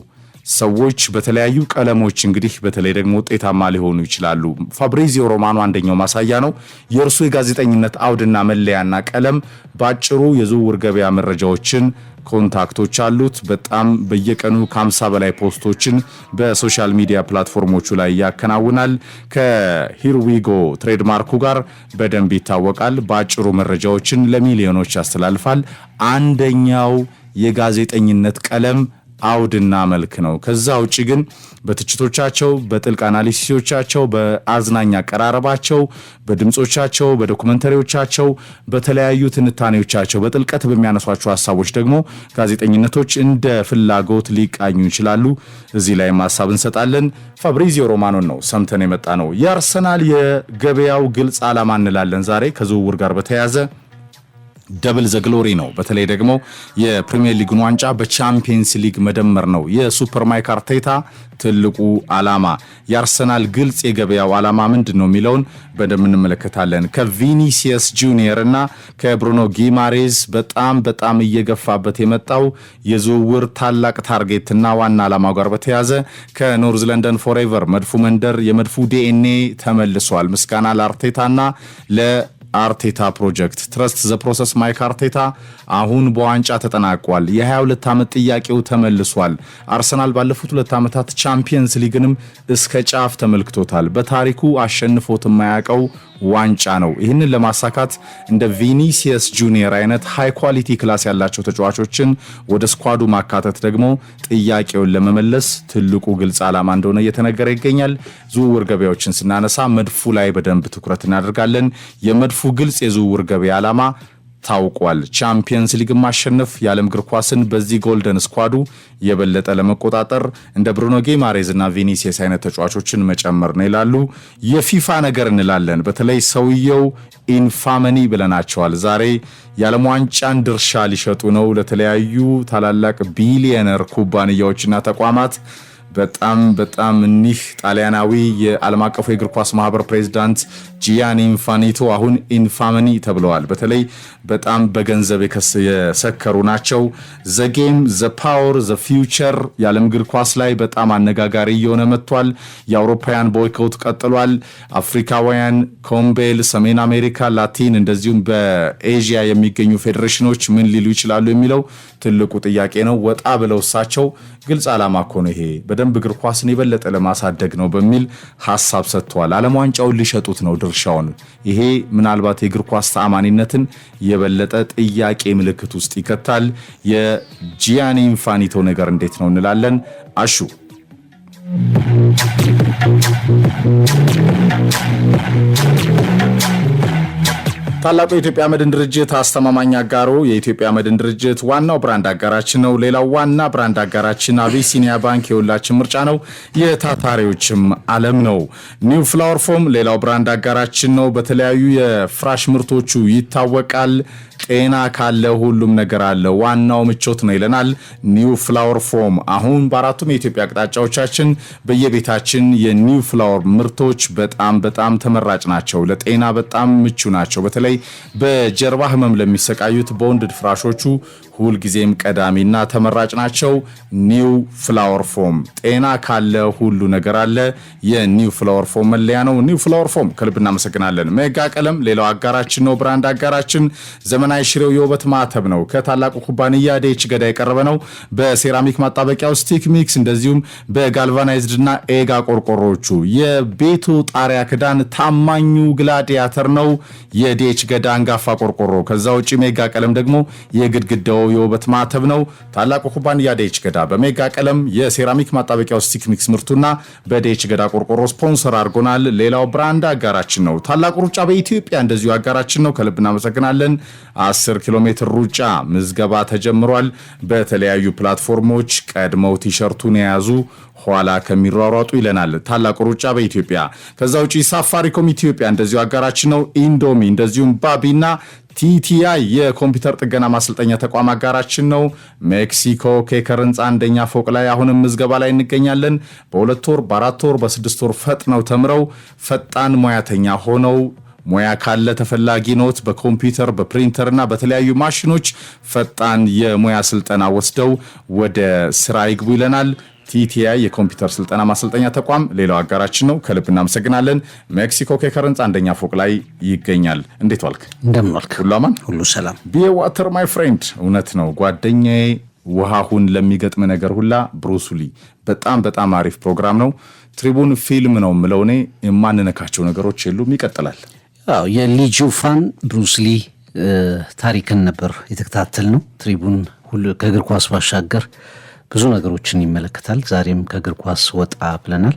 ሰዎች በተለያዩ ቀለሞች እንግዲህ በተለይ ደግሞ ውጤታማ ሊሆኑ ይችላሉ። ፋብሪዚዮ ሮማኖ አንደኛው ማሳያ ነው። የእርሱ የጋዜጠኝነት አውድና መለያና ቀለም በአጭሩ የዝውውር ገበያ መረጃዎችን፣ ኮንታክቶች አሉት። በጣም በየቀኑ ከ50 በላይ ፖስቶችን በሶሻል ሚዲያ ፕላትፎርሞቹ ላይ ያከናውናል። ከሂርዊጎ ትሬድማርኩ ጋር በደንብ ይታወቃል። በአጭሩ መረጃዎችን ለሚሊዮኖች ያስተላልፋል። አንደኛው የጋዜጠኝነት ቀለም አውድና መልክ ነው። ከዛ ውጪ ግን በትችቶቻቸው፣ በጥልቅ አናሊሲሶቻቸው፣ በአዝናኝ አቀራረባቸው፣ በድምጾቻቸው፣ በዶኩመንተሪዎቻቸው፣ በተለያዩ ትንታኔዎቻቸው በጥልቀት በሚያነሷቸው ሀሳቦች ደግሞ ጋዜጠኝነቶች እንደ ፍላጎት ሊቃኙ ይችላሉ። እዚህ ላይ ሀሳብ እንሰጣለን። ፋብሪዚዮ ሮማኖን ነው ሰምተን የመጣ ነው። የአርሰናል የገበያው ግልጽ ዓላማ እንላለን ዛሬ ከዝውውር ጋር በተያያዘ ደብል ዘ ግሎሪ ነው። በተለይ ደግሞ የፕሪሚየር ሊግን ዋንጫ በቻምፒየንስ ሊግ መደመር ነው የሱፐር ማይክ አርቴታ ትልቁ ዓላማ። የአርሰናል ግልጽ የገበያው ዓላማ ምንድን ነው የሚለውን በደንብ እንመለከታለን። ከቪኒሲየስ ጁኒየር እና ከብሩኖ ጊማሬዝ በጣም እየገፋበት የመጣው የዝውውር ታላቅ ታርጌትና ዋና ዓላማው ጋር በተያዘ ከኖርዝ ለንደን ፎሬቨር መድፉ መንደር የመድፉ ዲኤንኤ ተመልሷል። ምስጋና ለአርቴታና አርቴታ ፕሮጀክት ትረስት ዘ ፕሮሰስ ማይክ አርቴታ አሁን በዋንጫ ተጠናቋል። የ22 ዓመት ጥያቄው ተመልሷል። አርሰናል ባለፉት 2 ዓመታት ቻምፒየንስ ሊግንም እስከ ጫፍ ተመልክቶታል። በታሪኩ አሸንፎት የማያውቀው ዋንጫ ነው። ይህንን ለማሳካት እንደ ቪኒሲየስ ጁኒየር አይነት ሃይ ኳሊቲ ክላስ ያላቸው ተጫዋቾችን ወደ ስኳዱ ማካተት ደግሞ ጥያቄውን ለመመለስ ትልቁ ግልጽ ዓላማ እንደሆነ እየተነገረ ይገኛል። ዝውውር ገበያዎችን ስናነሳ መድፉ ላይ በደንብ ትኩረት እናደርጋለን። የመድፉ ግልጽ የዝውውር ገበያ ዓላማ ታውቋል። ቻምፒየንስ ሊግ ማሸነፍ የዓለም እግር ኳስን በዚህ ጎልደን ስኳዱ የበለጠ ለመቆጣጠር እንደ ብሩኖ ጊማሬዝ እና ቪኒሲየስ አይነት ተጫዋቾችን መጨመር ነው ይላሉ። የፊፋ ነገር እንላለን። በተለይ ሰውየው ኢንፋመኒ ብለናቸዋል። ዛሬ የዓለም ዋንጫን ድርሻ ሊሸጡ ነው ለተለያዩ ታላላቅ ቢሊየነር ኩባንያዎችና ተቋማት። በጣም እኒህ ጣሊያናዊ የዓለም አቀፉ የእግር ኳስ ማህበር ፕሬዚዳንት ጂያኒ ኢንፋኒቶ አሁን ኢንፋመኒ ተብለዋል። በተለይ በጣም በገንዘብ የሰከሩ ናቸው። ዘ ጌም ዘ ፓወር ዘ ፊውቸር የዓለም እግር ኳስ ላይ በጣም አነጋጋሪ እየሆነ መጥቷል። የአውሮፓውያን ቦይኮት ቀጥሏል። አፍሪካውያን፣ ኮምቤል፣ ሰሜን አሜሪካ፣ ላቲን እንደዚሁም በኤዥያ የሚገኙ ፌዴሬሽኖች ምን ሊሉ ይችላሉ የሚለው ትልቁ ጥያቄ ነው። ወጣ ብለው እሳቸው ግልጽ ዓላማ እኮ ነው ይሄ በደንብ እግር ኳስን የበለጠ ለማሳደግ ነው በሚል ሐሳብ ሰጥተዋል። ዓለም ዋንጫውን ሊሸጡት ነው ድርሻውን። ይሄ ምናልባት የእግር ኳስ ተአማኒነትን የበለጠ ጥያቄ ምልክት ውስጥ ይከታል። የጂያኒ ኢንፋኒቶ ነገር እንዴት ነው እንላለን። አሹ ታላቁ የኢትዮጵያ መድን ድርጅት አስተማማኝ አጋሩ የኢትዮጵያ መድን ድርጅት ዋናው ብራንድ አጋራችን ነው። ሌላው ዋና ብራንድ አጋራችን አቢሲኒያ ባንክ የሁላችን ምርጫ ነው፣ የታታሪዎችም ዓለም ነው። ኒው ፍላወር ፎም ሌላው ብራንድ አጋራችን ነው። በተለያዩ የፍራሽ ምርቶቹ ይታወቃል። ጤና ካለ ሁሉም ነገር አለ፣ ዋናው ምቾት ነው ይለናል ኒው ፍላወር ፎም። አሁን በአራቱም የኢትዮጵያ አቅጣጫዎቻችን በየቤታችን የኒው ፍላወር ምርቶች በጣም ተመራጭ ናቸው። ለጤና በጣም ምቹ ናቸው። በተለይ በጀርባ ህመም ለሚሰቃዩት በወንድድ ፍራሾቹ ሁልጊዜም ቀዳሚና ተመራጭ ናቸው። ኒው ፍላወር ፎም ጤና ካለ ሁሉ ነገር አለ፣ የኒው ፍላወር ፎም መለያ ነው። ኒው ፍላወር ፎም ከልብ እናመሰግናለን። ሜጋ ቀለም ሌላው አጋራችን ነው፣ ብራንድ አጋራችን። ዘመናዊ ሽሬው የውበት ማተብ ነው፣ ከታላቁ ኩባንያ ዴች ገዳ የቀረበ ነው። በሴራሚክ ማጣበቂያው ስቲክ ሚክስ እንደዚሁም በጋልቫናይዝድ እና ኤጋ ቆርቆሮቹ የቤቱ ጣሪያ ክዳን ታማኙ ግላዲያተር ነው፣ የዴች ገዳ አንጋፋ ቆርቆሮ። ከዛ ውጪ ሜጋ ቀለም ደግሞ የግድግዳው የውበት ማተብ ነው። ታላቁ ኩባንያ ዴች ገዳ በሜጋ ቀለም የሴራሚክ ማጣበቂያው ስቲክ ሚክስ ምርቱና በዴች ገዳ ቆርቆሮ ስፖንሰር አድርጎናል። ሌላው ብራንድ አጋራችን ነው። ታላቁ ሩጫ በኢትዮጵያ እንደዚሁ አጋራችን ነው። ከልብ እናመሰግናለን። 10 ኪሎ ሜትር ሩጫ ምዝገባ ተጀምሯል። በተለያዩ ፕላትፎርሞች ቀድመው ቲሸርቱን የያዙ ኋላ ከሚሯሯጡ ይለናል ታላቁ ሩጫ በኢትዮጵያ። ከዛ ውጪ ሳፋሪኮም ኢትዮጵያ እንደዚሁ አጋራችን ነው። ኢንዶሚ እንደዚሁም ባቢና ቲቲአይ የኮምፒውተር ጥገና ማሰልጠኛ ተቋም አጋራችን ነው። ሜክሲኮ ኬከር ህንፃ አንደኛ ፎቅ ላይ አሁንም ምዝገባ ላይ እንገኛለን። በ2 ወር በ4 ወር በ6 ወር ፈጥነው ተምረው ፈጣን ሙያተኛ ሆነው ሙያ ካለ ተፈላጊ ኖት። በኮምፒውተር በፕሪንተር እና በተለያዩ ማሽኖች ፈጣን የሙያ ስልጠና ወስደው ወደ ስራ ይግቡ ይለናል ቲቲአይ የኮምፒውተር ስልጠና ማሰልጠኛ ተቋም ሌላው አጋራችን ነው። ከልብ እናመሰግናለን። ሜክሲኮ ኬከር ህንፃ አንደኛ ፎቅ ላይ ይገኛል። እንዴት ዋልክ? እንደምን ዋልክ? ሁሉ አማን፣ ሁሉ ሰላም። ቢ ዋተር ማይ ፍሬንድ። እውነት ነው ጓደኛዬ። ውሃሁን ለሚገጥም ነገር ሁላ ብሩስሊ። በጣም አሪፍ ፕሮግራም ነው። ትሪቡን ፊልም ነው ምለው እኔ የማንነካቸው ነገሮች የሉም። ይቀጥላል። አዎ የሊጂው ፋን ብሩስሊ ታሪክን ነበር የተከታተል ነው። ትሪቡን ሁሉ ከእግር ኳስ ባሻገር ብዙ ነገሮችን ይመለከታል። ዛሬም ከእግር ኳስ ወጣ ብለናል።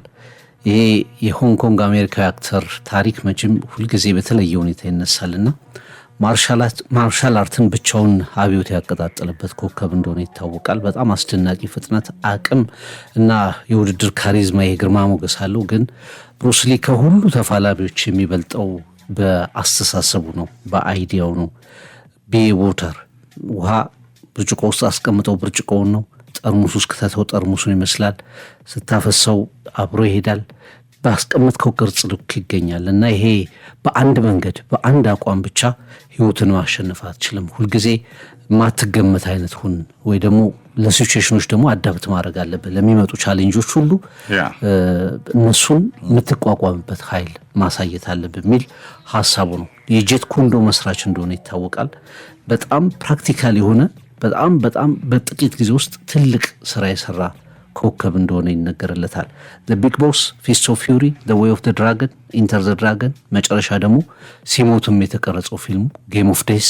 ይሄ የሆንግ ኮንግ አሜሪካዊ አክተር ታሪክ መቼም ሁልጊዜ በተለየ ሁኔታ ይነሳልና ማርሻል አርትን ብቻውን አብዮት ያቀጣጠለበት ኮከብ እንደሆነ ይታወቃል። በጣም አስደናቂ ፍጥነት፣ አቅም እና የውድድር ካሪዝማ፣ የግርማ ሞገስ አለው። ግን ብሩስሊ ከሁሉ ተፋላሚዎች የሚበልጠው በአስተሳሰቡ ነው፣ በአይዲያው ነው። ቢ ዋተር ውሃ ብርጭቆ ውስጥ አስቀምጠው ብርጭቆውን ነው፣ ጠርሙስ ውስጥ ከተተው ጠርሙሱን ይመስላል፣ ስታፈሰው አብሮ ይሄዳል፣ ባስቀመጥከው ቅርጽ ልክ ይገኛል። እና ይሄ በአንድ መንገድ በአንድ አቋም ብቻ ህይወትን ማሸነፍ አትችልም። ሁልጊዜ ማትገመት አይነት ሁን ወይ ደግሞ ለሲቹዌሽኖች ደግሞ አዳፕት ማድረግ አለብህ። ለሚመጡ ቻሌንጆች ሁሉ እነሱን የምትቋቋምበት ኃይል ማሳየት አለብህ የሚል ሀሳቡ ነው። የጄት ኮንዶ መስራች እንደሆነ ይታወቃል። በጣም ፕራክቲካል የሆነ በጣም በጥቂት ጊዜ ውስጥ ትልቅ ስራ የሰራ ኮከብ እንደሆነ ይነገርለታል። ቢግ ቦስ፣ ፊስት ኦፍ ፊውሪ፣ ዌይ ኦፍ ድራገን፣ ኢንተር ዘ ድራገን፣ መጨረሻ ደግሞ ሲሞትም የተቀረጸው ፊልሙ ጌም ኦፍ ዴስ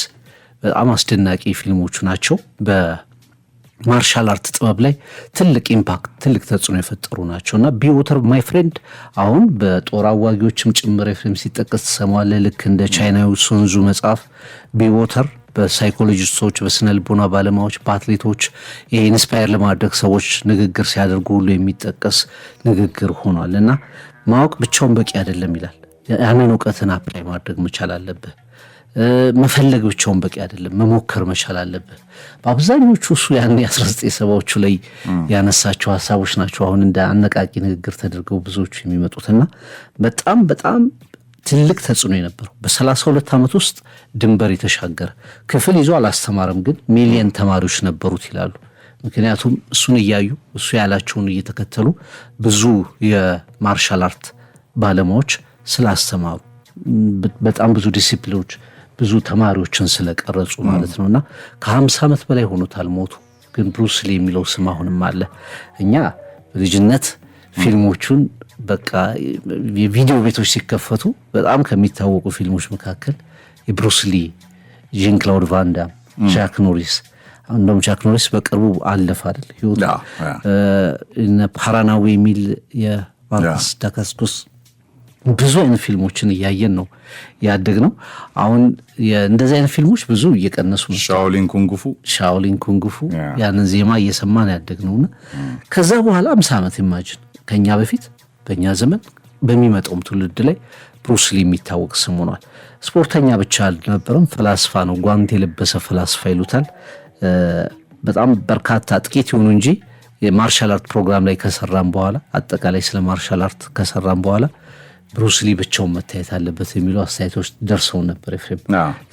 በጣም አስደናቂ ፊልሞቹ ናቸው። በማርሻል አርት ጥበብ ላይ ትልቅ ኢምፓክት ትልቅ ተጽዕኖ የፈጠሩ ናቸው እና ቢ ዋተር ማይ ፍሬንድ አሁን በጦር አዋጊዎችም ጭምር ፊልም ሲጠቀስ ትሰማዋለህ። ልክ እንደ ቻይናዊ ሱንዙ መጽሐፍ ቢ ዋተር በሳይኮሎጂስቶች፣ በስነ ልቦና ባለሙያዎች፣ በአትሌቶች ይሄ ኢንስፓየር ለማድረግ ሰዎች ንግግር ሲያደርጉ ሁሉ የሚጠቀስ ንግግር ሆኗል እና ማወቅ ብቻውን በቂ አይደለም ይላል። ያንን እውቀትን አፕላይ ማድረግ መቻል አለብህ። መፈለግ ብቻውን በቂ አይደለም፣ መሞከር መቻል አለብህ። በአብዛኞቹ እሱ ያን 1970ዎቹ ላይ ያነሳቸው ሀሳቦች ናቸው አሁን እንደ አነቃቂ ንግግር ተደርገው ብዙዎቹ የሚመጡትና በጣም ትልቅ ተጽዕኖ የነበረው በ32 ዓመት ውስጥ ድንበር የተሻገረ ክፍል ይዞ አላስተማረም፣ ግን ሚሊየን ተማሪዎች ነበሩት ይላሉ። ምክንያቱም እሱን እያዩ እሱ ያላቸውን እየተከተሉ ብዙ የማርሻል አርት ባለሙያዎች ስላስተማሩ በጣም ብዙ ዲሲፕሊኖች ብዙ ተማሪዎችን ስለቀረጹ ማለት ነውና ከ50 ዓመት በላይ ሆኖታል ሞቱ። ግን ብሩስ ሊ የሚለው ስም አሁንም አለ። እኛ በልጅነት ፊልሞቹን በቃ የቪዲዮ ቤቶች ሲከፈቱ በጣም ከሚታወቁ ፊልሞች መካከል የብሩስ ሊ፣ ጂን ክላውድ ቫን ዳም፣ ቻክ ኖሪስ። እንደውም ቻክ ኖሪስ በቅርቡ አለፈ አይደል ህይወቱ። ፓራናዊ የሚል የማርክስ ዳካስኮስ ብዙ አይነት ፊልሞችን እያየን ነው ያደግ ነው። አሁን እንደዚህ አይነት ፊልሞች ብዙ እየቀነሱ ነው። ሻኦሊን ኩንጉፉ ያንን ዜማ እየሰማን ያደግ ነውና ከዛ በኋላ 50 ዓመት ኢማጂን ከኛ በፊት በእኛ ዘመን በሚመጣውም ትውልድ ላይ ብሩስ ሊ የሚታወቅ ስም ሆኗል። ስፖርተኛ ብቻ አልነበረም፣ ፈላስፋ ነው። ጓንት የለበሰ ፈላስፋ ይሉታል። በጣም በርካታ ጥቂት ይሁኑ እንጂ የማርሻል አርት ፕሮግራም ላይ ከሰራም በኋላ አጠቃላይ ስለ ማርሻል አርት ከሰራም በኋላ ብሩስ ሊ ብቻውን መታየት አለበት የሚሉ አስተያየቶች ደርሰው ነበር። ኤፍሬም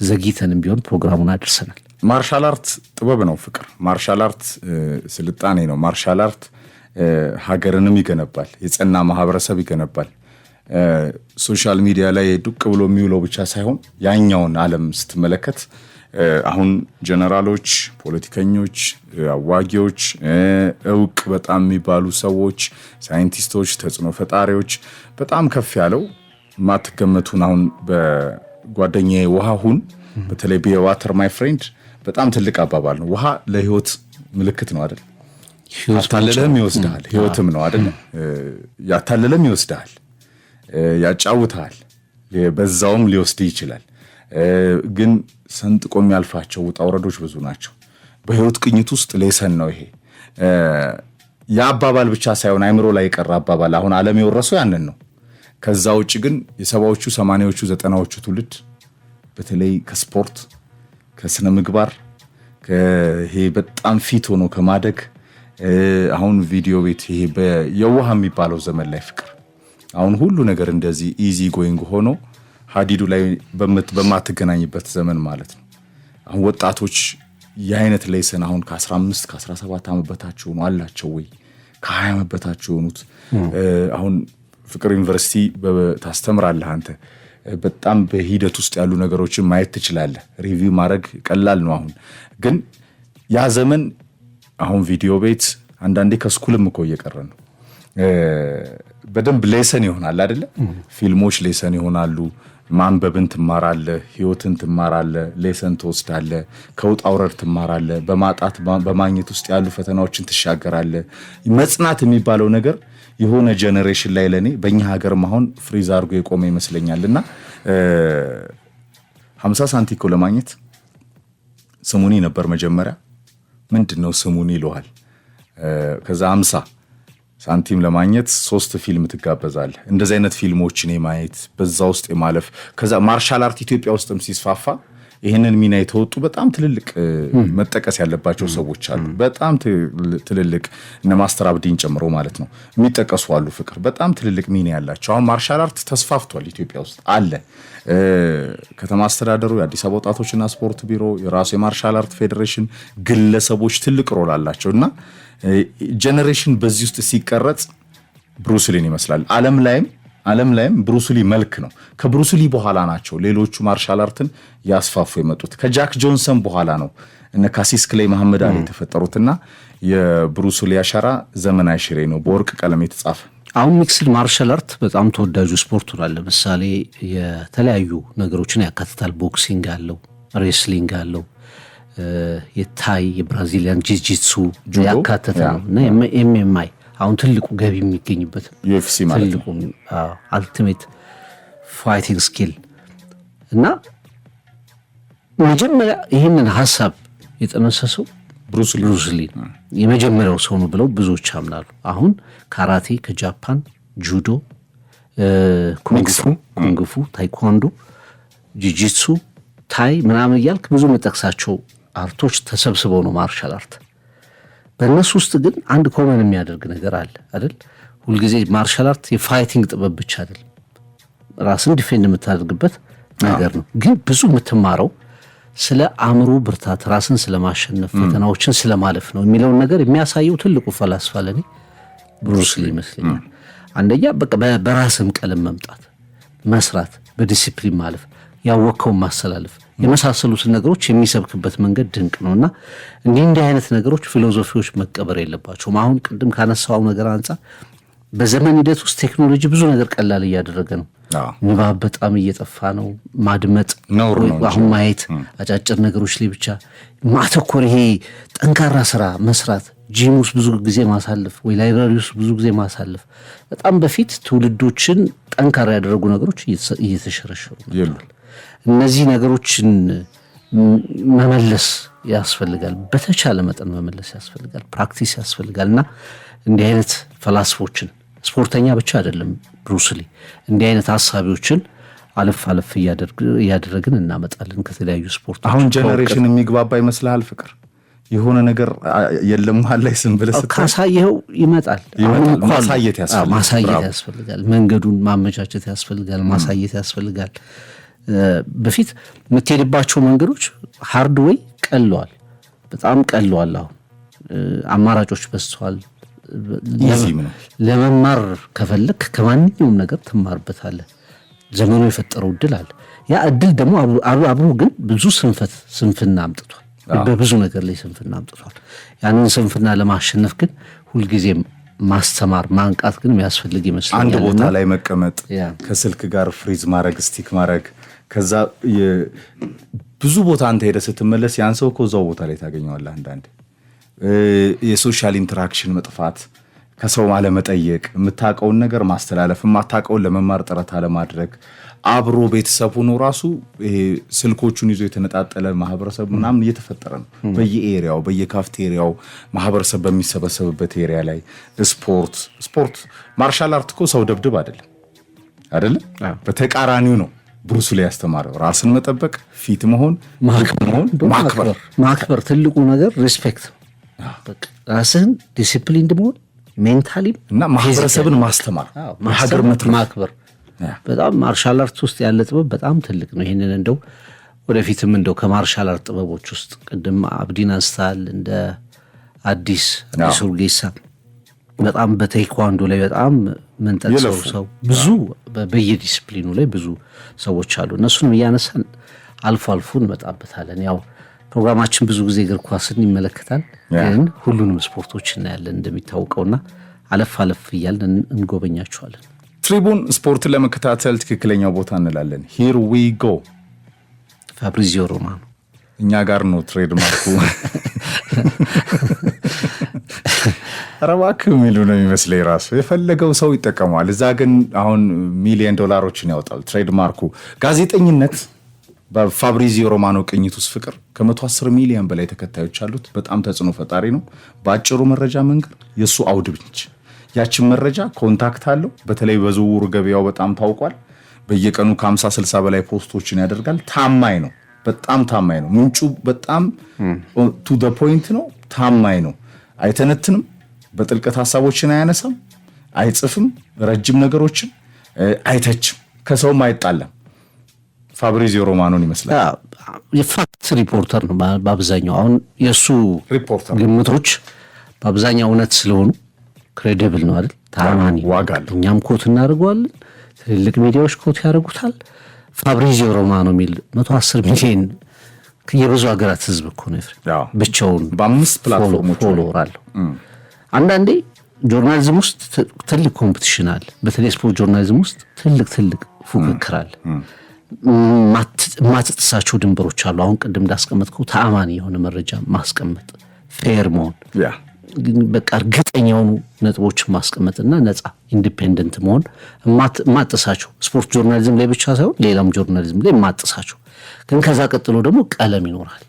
ዘግይተንም ቢሆን ፕሮግራሙን አድርሰናል። ማርሻል አርት ጥበብ ነው፣ ፍቅር። ማርሻል አርት ስልጣኔ ነው። ማርሻል አርት ሀገርንም ይገነባል፣ የጸና ማህበረሰብ ይገነባል። ሶሻል ሚዲያ ላይ ዱቅ ብሎ የሚውለው ብቻ ሳይሆን ያኛውን ዓለም ስትመለከት አሁን ጀነራሎች፣ ፖለቲከኞች፣ አዋጊዎች፣ እውቅ በጣም የሚባሉ ሰዎች፣ ሳይንቲስቶች፣ ተጽዕኖ ፈጣሪዎች በጣም ከፍ ያለው ማትገመቱን አሁን በጓደኛዬ ውሃ ሁን በተለይ ዋተር ማይ ፍሬንድ በጣም ትልቅ አባባል ነው። ውሃ ለህይወት ምልክት ነው አይደል? ያታለለም ይወስዳል፣ ህይወትም ነው አይደል? ያታለለም ይወስዳል፣ ያጫውታል፣ በዛውም ሊወስድ ይችላል። ግን ሰንጥቆ የሚያልፋቸው ውጣ ውረዶች ብዙ ናቸው። በህይወት ቅኝት ውስጥ ሌሰን ነው ይሄ። የአባባል ብቻ ሳይሆን አይምሮ ላይ የቀረ አባባል አሁን ዓለም የወረሰው ያንን ነው። ከዛ ውጭ ግን የ70ዎቹ 80ዎቹ 90ዎቹ ትውልድ በተለይ ከስፖርት ከስነ ምግባር ይሄ በጣም ፊት ሆኖ ከማደግ አሁን ቪዲዮ ቤት ይሄ የውሃ የሚባለው ዘመን ላይ ፍቅር አሁን ሁሉ ነገር እንደዚህ ኢዚ ጎይንግ ሆኖ ሀዲዱ ላይ በማትገናኝበት ዘመን ማለት ነው። አሁን ወጣቶች የአይነት ሌሰን አሁን ከ15 ከ17 ዓመት በታች ሆኖ አላቸው ወይ ከ20 ዓመት በታች ሆኑት አሁን ፍቅር ዩኒቨርሲቲ ታስተምራለህ አንተ። በጣም በሂደት ውስጥ ያሉ ነገሮችን ማየት ትችላለህ። ሪቪው ማድረግ ቀላል ነው። አሁን ግን ያ ዘመን አሁን ቪዲዮ ቤት አንዳንዴ ከስኩልም እኮ እየቀረ ነው። በደንብ ሌሰን ይሆናል አይደለ? ፊልሞች ሌሰን ይሆናሉ። ማንበብን ትማራለህ፣ ህይወትን ትማራለህ፣ ሌሰን ትወስዳለህ፣ ከውጣ ውረድ ትማራለህ፣ በማጣት በማግኘት ውስጥ ያሉ ፈተናዎችን ትሻገራለህ። መጽናት የሚባለው ነገር የሆነ ጀነሬሽን ላይ ለኔ በእኛ ሀገርም አሁን ፍሪዝ አድርጎ የቆመ ይመስለኛልና 50 ሳንቲም እኮ ለማግኘት ስሙኒ ነበር መጀመሪያ። ምንድነው ስሙኒ ይለዋል። ከዛ 50 ሳንቲም ለማግኘት 3 ፊልም ትጋበዛለህ። እንደዚህ አይነት ፊልሞችን የማየት በዛ ውስጥ የማለፍ ከዛ ማርሻል አርት ኢትዮጵያ ውስጥም ሲስፋፋ ይህንን ሚና የተወጡ በጣም ትልልቅ መጠቀስ ያለባቸው ሰዎች አሉ። በጣም ትልልቅ እነ ማስተር አብዲን ጨምሮ ማለት ነው የሚጠቀሱ አሉ። ፍቅር በጣም ትልልቅ ሚና ያላቸው አሁን ማርሻል አርት ተስፋፍቷል ኢትዮጵያ ውስጥ አለ። ከተማ አስተዳደሩ፣ የአዲስ አበባ ወጣቶችና ስፖርት ቢሮ፣ የራሱ የማርሻል አርት ፌዴሬሽን፣ ግለሰቦች ትልቅ ሮል አላቸው እና ጄኔሬሽን በዚህ ውስጥ ሲቀረጽ ብሩስሊን ይመስላል። ዓለም ላይም ብሩስሊ መልክ ነው። ከብሩስሊ በኋላ ናቸው ሌሎቹ ማርሻል አርትን ያስፋፉ የመጡት። ከጃክ ጆንሰን በኋላ ነው እነ ካሲስ ክሌይ መሐመድ አሊ የተፈጠሩትና የብሩስሊ አሻራ ዘመን አይሽሬ ነው፣ በወርቅ ቀለም የተጻፈ። አሁን ሚክስድ ማርሻል አርት በጣም ተወዳጁ ስፖርት ሆኗል። ለምሳሌ የተለያዩ ነገሮችን ያካትታል። ቦክሲንግ አለው፣ ሬስሊንግ አለው፣ የታይ የብራዚሊያን ጂጂትሱ ያካተተ ነው እና ኤምኤምአይ አሁን ትልቁ ገቢ የሚገኝበት ዩኤፍሲ ማለት ትልቁ አልቲሜት ፋይቲንግ ስኪል እና መጀመሪያ ይህንን ሀሳብ የጠነሰሰው ብሩስሊ የመጀመሪያው ሰው ነው ብለው ብዙዎች ያምናሉ። አሁን ካራቴ ከጃፓን፣ ጁዶ፣ ኩንግፉ፣ ታይኳንዶ፣ ጂጂትሱ፣ ታይ ምናምን እያልክ ብዙ መጠቅሳቸው አርቶች ተሰብስበው ነው ማርሻል አርት። በእነሱ ውስጥ ግን አንድ ኮመን የሚያደርግ ነገር አለ አይደል? ሁልጊዜ ማርሻል አርት የፋይቲንግ ጥበብ ብቻ አይደል፣ ራስን ዲፌንድ የምታደርግበት ነገር ነው። ግን ብዙ የምትማረው ስለ አእምሮ ብርታት፣ ራስን ስለማሸነፍ፣ ፈተናዎችን ስለማለፍ ነው የሚለውን ነገር የሚያሳየው ትልቁ ፈላስፋ ለኔ ብሩስሊ ይመስለኛል። አንደኛ በቃ በራስም ቀለም መምጣት፣ መስራት፣ በዲሲፕሊን ማለፍ፣ ያወቅከውን ማስተላለፍ የመሳሰሉትን ነገሮች የሚሰብክበት መንገድ ድንቅ ነውና እንዲህ አይነት ነገሮች ፊሎሶፊዎች መቀበር የለባቸውም። አሁን ቅድም ካነሳው ነገር አንጻር በዘመን ሂደት ውስጥ ቴክኖሎጂ ብዙ ነገር ቀላል እያደረገ ነው። ንባብ በጣም እየጠፋ ነው። ማድመጥ፣ አሁን ማየት፣ አጫጭር ነገሮች ላይ ብቻ ማተኮር፣ ይሄ ጠንካራ ስራ መስራት፣ ጂም ውስጥ ብዙ ጊዜ ማሳለፍ ወይ ላይብራሪ ውስጥ ብዙ ጊዜ ማሳለፍ በጣም በፊት ትውልዶችን ጠንካራ ያደረጉ ነገሮች እየተሸረሸሩ ነው። እነዚህ ነገሮችን መመለስ ያስፈልጋል። በተቻለ መጠን መመለስ ያስፈልጋል። ፕራክቲስ ያስፈልጋል እና እንዲህ አይነት ፈላስፎችን ስፖርተኛ ብቻ አይደለም ብሩስሊ፣ እንዲህ አይነት ሀሳቢዎችን አለፍ እያደረግን እናመጣለን ከተለያዩ ስፖርቶች። አሁን ጄኔሬሽን የሚግባባ ይመስልሃል ፍቅር? የሆነ ነገር የለም ላይ ስም ብለህ ካሳየኸው ይመጣል። ማሳየት ያስፈልጋል። መንገዱን ማመቻቸት ያስፈልጋል። ማሳየት ያስፈልጋል። በፊት የምትሄድባቸው መንገዶች ሃርድ ወይ ቀለዋል፣ በጣም ቀለዋል። አሁን አማራጮች በዝተዋል። ለመማር ከፈለክ ከማንኛውም ነገር ትማርበታለህ። ዘመኑ የፈጠረው እድል አለ። ያ እድል ደግሞ አብሮ ግን ብዙ ስንፍና አምጥቷል። በብዙ ነገር ላይ ስንፍና አምጥቷል። ያንን ስንፍና ለማሸነፍ ግን ሁልጊዜም ማስተማር ማንቃት ግን የሚያስፈልግ ይመስላል። አንድ ቦታ ላይ መቀመጥ፣ ከስልክ ጋር ፍሪዝ ማድረግ፣ ስቲክ ማድረግ፣ ከዛ ብዙ ቦታ አንተ ሄደህ ስትመለስ ያን ሰው ከዛው ቦታ ላይ ታገኘዋለህ። አንዳንድ የሶሻል ኢንተራክሽን መጥፋት፣ ከሰው አለመጠየቅ፣ የምታውቀውን ነገር ማስተላለፍ፣ የማታውቀውን ለመማር ጥረት አለማድረግ፣ አብሮ ቤተሰቡ ነው ራሱ ይሄ ስልኮቹን ይዞ የተነጣጠለ ማህበረሰብ ምናምን እየተፈጠረ ነው። በየኤሪያው በየካፍቴሪያው ማህበረሰብ በሚሰበሰብበት ኤሪያ ላይ ስፖርት ማርሻል አርት እኮ ሰው ደብድብ አይደለም። በተቃራኒው ነው ብሩስሊ ያስተማረው። ራስን መጠበቅ፣ ፊት መሆን፣ ማክበር ትልቁ ነገር ሪስፔክት፣ ራስን ዲሲፕሊን መሆን ሜንታሊ እና ማህበረሰብን ማስተማር፣ ሀገር ማክበር በጣም ማርሻል አርት ውስጥ ያለ ጥበብ በጣም ትልቅ ነው። ይህንን እንደው ወደፊትም እንደው ከማርሻል አርት ጥበቦች ውስጥ ቅድም አብዲን አንስታል፣ እንደ አዲስ ኡርጌሳ በጣም በቴኳንዶ ላይ በጣም መንጠቅሰው ሰው ብዙ በየዲስፕሊኑ ላይ ብዙ ሰዎች አሉ። እነሱንም እያነሳን አልፎ እንመጣበታለን። ያው ፕሮግራማችን ብዙ ጊዜ እግር ኳስን ይመለከታል፣ ግን ሁሉንም ስፖርቶች እናያለን እንደሚታወቀውና አለፍ እያልን እንጎበኛቸዋለን። ትሪቡን ስፖርትን ለመከታተል ትክክለኛው ቦታ እንላለን። ሂር ዊ ጎ። ፋብሪዚዮ ሮማኖ እኛ ጋር ነው ትሬድ ማርኩ። ረባክ የሚሉ ነው የሚመስለኝ። ራሱ የፈለገው ሰው ይጠቀመዋል። እዛ ግን አሁን $1,000,000 ያወጣል ትሬድ ማርኩ። ጋዜጠኝነት በፋብሪዚዮ ሮማኖ ቅኝት ውስጥ ፍቅር ከ110 ሚሊዮን በላይ ተከታዮች አሉት። በጣም ተጽዕኖ ፈጣሪ ነው። በአጭሩ መረጃ መንገር የእሱ አውድ ነች። ያችን መረጃ ኮንታክት አለው። በተለይ በዝውውር ገበያው በጣም ታውቋል። በየቀኑ ከ50-60 በላይ ፖስቶችን ያደርጋል። ታማኝ ነው። በጣም ታማኝ ነው። ምንጩ በጣም ቱ ዘ ፖይንት ነው፣ ታማኝ ነው። አይተነትንም፣ በጥልቀት ሀሳቦችን አያነሳም፣ አይጽፍም፣ ረጅም ነገሮችን አይተችም፣ ከሰውም አይጣለም። ፋብሪዚዮ ሮማኖን ይመስላል የፋክት ሪፖርተር ነው በአብዛኛው። አሁን የእሱ ግምቶች በአብዛኛው እውነት ስለሆኑ ክሬዲብል ነው አይደል? ታማኒ ዋጋ አለው። እኛም ኮት እናደርገዋለን፣ ትልልቅ ሚዲያዎች ኮት ያደርጉታል። ፋብሪዚዮ ሮማኖ የሚል 110 ሚሊዮን የብዙ ሀገራት ህዝብ እኮ ነው ብቻውን በ5 ፕላትፎርሞች ፎሎወር አለው። አንዳንዴ ጆርናሊዝም ውስጥ ትልቅ ኮምፒቲሽን አለ። በተለይ ስፖርት ጆርናሊዝም ውስጥ ትልቅ ፉክክር አለ። ማትጥሳቸው ድንበሮች አሉ። አሁን ቅድም እንዳስቀመጥከው ተአማኒ የሆነ መረጃ ማስቀመጥ፣ ፌር መሆን፣ በቃ እርግጠኛ የሆኑ ነጥቦችን ማስቀመጥና ነፃ ኢንዲፔንደንት መሆን ማጥሳቸው ስፖርት ጆርናሊዝም ላይ ብቻ ሳይሆን ሌላም ጆርናሊዝም ላይ ማጥሳቸው። ግን ከዛ ቀጥሎ ደግሞ ቀለም ይኖራል፣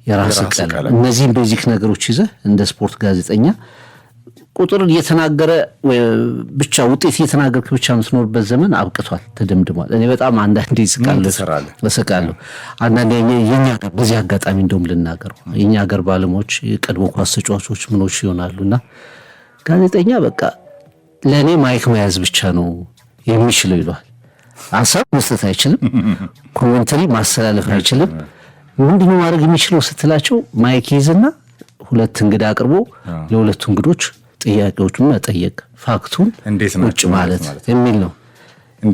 የራስ ቀለም። እነዚህም ቤዚክ ነገሮች ይዘህ እንደ ስፖርት ጋዜጠኛ ቁጥር እየተናገረ ብቻ ውጤት እየተናገርክ ብቻ የምትኖርበት ዘመን አብቅቷል፣ ተደምድሟል። እኔ በጣም አንዳንዴ እስቃለሁ። አንዳንዴ የኛ ሀገር በዚህ አጋጣሚ እንደውም ልናገረው የኛ ሀገር ባለሙያዎች የቀድሞ ኳስ ተጫዋቾች ምኖች ይሆናሉና ጋዜጠኛ በቃ ለእኔ ማይክ መያዝ ብቻ ነው የሚችለው ይለዋል። ሀሳብ መስጠት አይችልም፣ ኮሜንተሪ ማስተላለፍ አይችልም። ምንድነው ማድረግ የሚችለው ስትላቸው ማይክ ይዝና 2 እንግዳ አቅርቦ ለሁለቱ እንግዶች ጥያቄዎቹን መጠየቅ፣ ፋክቱን ቁጭ ማለት የሚል ነው።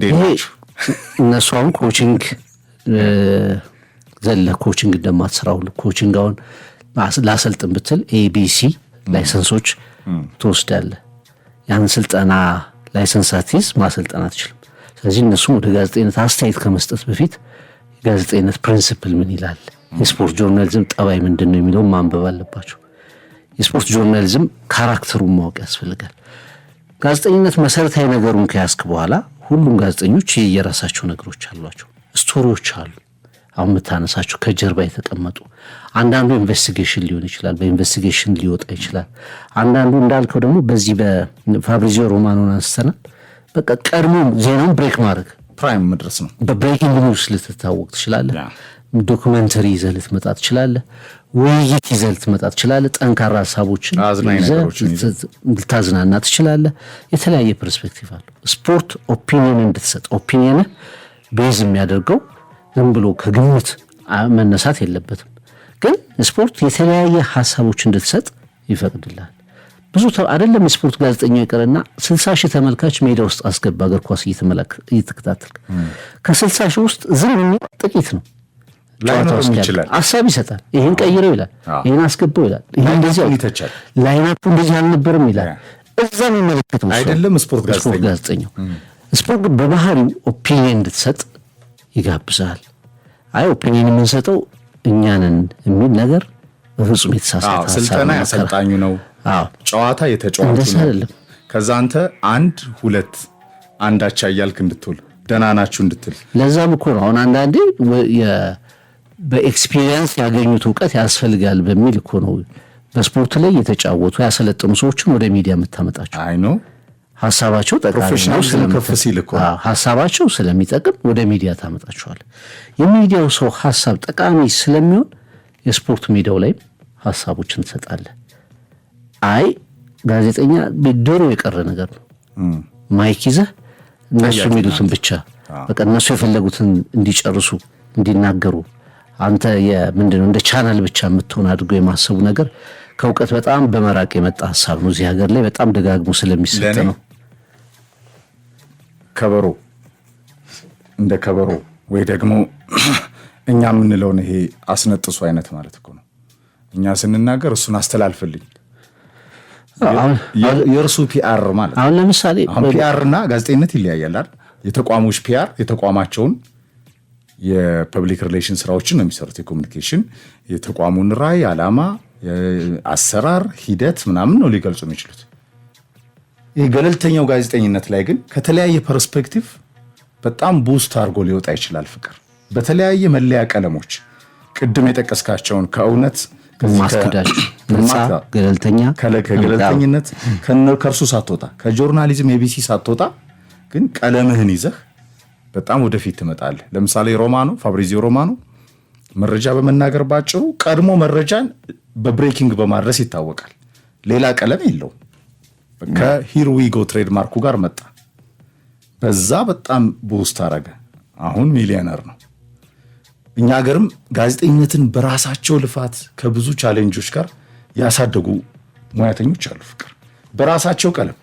ይሄ እነሱ አሁን ኮቺንግ ኮቺንግ እንደማትሰራው ኮቺንግ አሁን ላሰልጥን ብትል ኤቢሲ ላይሰንሶች ትወስዳለህ። ያን ስልጠና ላይሰንስ አትይዝ ማሰልጠን አትችልም። ስለዚህ እነሱም ወደ ጋዜጠኝነት አስተያየት ከመስጠት በፊት የጋዜጠኝነት ፕሪንሲፕል ምን ይላል፣ የስፖርት ጆርናሊዝም ጠባይ ምንድን ነው የሚለውን ማንበብ አለባቸው። የስፖርት ጆርናሊዝም ካራክተሩን ማወቅ ያስፈልጋል። ጋዜጠኝነት መሰረታዊ ነገሩን ከያዝክ በኋላ ሁሉም ጋዜጠኞች የራሳቸው ነገሮች አሏቸው፣ ስቶሪዎች አሉ። አሁን የምታነሳቸው ከጀርባ የተቀመጡ አንዳንዱ ኢንቨስቲጌሽን ሊሆን ይችላል፣ በኢንቨስቲጌሽን ሊወጣ ይችላል። አንዳንዱ እንዳልከው ደግሞ በዚህ በፋብሪዚዮ ሮማኖን አንስተናል። በቃ ቀድሞ ዜናውን ብሬክ ማድረግ ፕራይም መድረስ ነው። በብሬኪንግ ኒውስ ልትታወቅ ትችላለህ። ዶክመንተሪ ይዘህ ልትመጣ ትችላለህ። ውይይት ይዘህ ልትመጣ ትችላለህ። ጠንካራ ሀሳቦችን ልታዝናና ትችላለህ። የተለያየ ፐርስፔክቲቭ አለው። ስፖርት ኦፒኒየን እንድትሰጥ ኦፒኒየንህ ቤዝ የሚያደርገው ዝም ብሎ ከግምት መነሳት የለበትም። ግን ስፖርት የተለያየ ሀሳቦች እንድትሰጥ ይፈቅድልሃል። ብዙ አይደለም የስፖርት ጋዜጠኛው ይቀርና 60 ሺህ ተመልካች ሜዳ ውስጥ አስገባ እግር ኳስ እየተከታተልክ ከ60 ሺህ ውስጥ ዝም የሚል ጥቂት ነው። ሀሳብ ይሰጣል። ይህን ቀይረው ይላል፣ ይህን አስገባው ይላል፣ ይህን እንደዚህ ይተቻል፣ ላይናፑ እንደዚህ አልነበረም ይላል። እዛ የሚመለከተው አይደለም ስፖርት ጋዜጠኛው። ስፖርት በባህሪው ኦፒኒየን እንድትሰጥ ይጋብዛል። አይ ኦፒኒየን የምንሰጠው እኛንን የሚል ነገር በፍጹም የተሳሳተ ስልጠና ያሰልጣኙ ነው፣ ጨዋታ የተጫዋቹ ነው። ከዛ አንተ 1-2 አንዳቻ እያልክ እንድትውል ደህና ናችሁ እንድትል። ለዛም እኮ ነው አሁን አንዳንዴ በኤክስፒሪየንስ ያገኙት እውቀት ያስፈልጋል በሚል እኮ ነው በስፖርት ላይ የተጫወቱ ያሰለጠኑ ሰዎችን ወደ ሚዲያ የምታመጣቸው። አይ ነው ሀሳባቸው ሀሳባቸው ስለሚጠቅም ወደ ሚዲያ ታመጣቸዋል። የሚዲያው ሰው ሀሳብ ጠቃሚ ስለሚሆን የስፖርት ሚዲያው ላይ ሀሳቦችን ትሰጣለህ። አይ ጋዜጠኛ ድሮ የቀረ ነገር ነው። ማይክ ይዘህ እነሱ የሚሉትን ብቻ በቃ እነሱ የፈለጉትን እንዲጨርሱ እንዲናገሩ አንተ ምንድነው እንደ ቻናል ብቻ የምትሆን አድርጎ የማሰቡ ነገር ከእውቀት በጣም በመራቅ የመጣ ሀሳብ ነው። እዚህ ሀገር ላይ በጣም ደጋግሞ ስለሚሰጥ ነው። ከበሮ እንደ ከበሮ ወይ ደግሞ እኛ የምንለውን ይሄ አስነጥሱ አይነት ማለት እኮ ነው። እኛ ስንናገር እሱን አስተላልፍልኝ የእርሱ ፒአር ማለት አሁን ለምሳሌ ፒአር እና ጋዜጠኝነት ይለያያል አይደል? የተቋሞች ፒአር የተቋማቸውን የፐብሊክ ሪሌሽን ስራዎችን ነው የሚሰሩት። የኮሚኒኬሽን የተቋሙን ራዕይ፣ ዓላማ፣ አሰራር፣ ሂደት ምናምን ነው ሊገልጹ የሚችሉት። ይህ ገለልተኛው ጋዜጠኝነት ላይ ግን ከተለያየ ፐርስፔክቲቭ በጣም ቡስት አድርጎ ሊወጣ ይችላል። ፍቅር በተለያየ መለያ ቀለሞች ቅድም የጠቀስካቸውን ከእውነት ከገለልተኝነት ከእርሱ ሳትወጣ ከጆርናሊዝም ኤቢሲ ሳትወጣ ግን ቀለምህን ይዘህ በጣም ወደፊት ትመጣለህ። ለምሳሌ ፋብሪዚዮ ሮማኖ መረጃ በመናገር ባጭሩ ቀድሞ መረጃን በብሬኪንግ በማድረስ ይታወቃል። ሌላ ቀለም የለውም። ከሂርዊጎ ትሬድማርኩ ጋር መጣ። በዛ በጣም ቦስት አረገ። አሁን ሚሊዮነር ነው። እኛ ሀገርም ጋዜጠኝነትን በራሳቸው ልፋት ከብዙ ቻሌንጆች ጋር ያሳደጉ ሙያተኞች አሉ። ፍቅር በራሳቸው ቀለም፣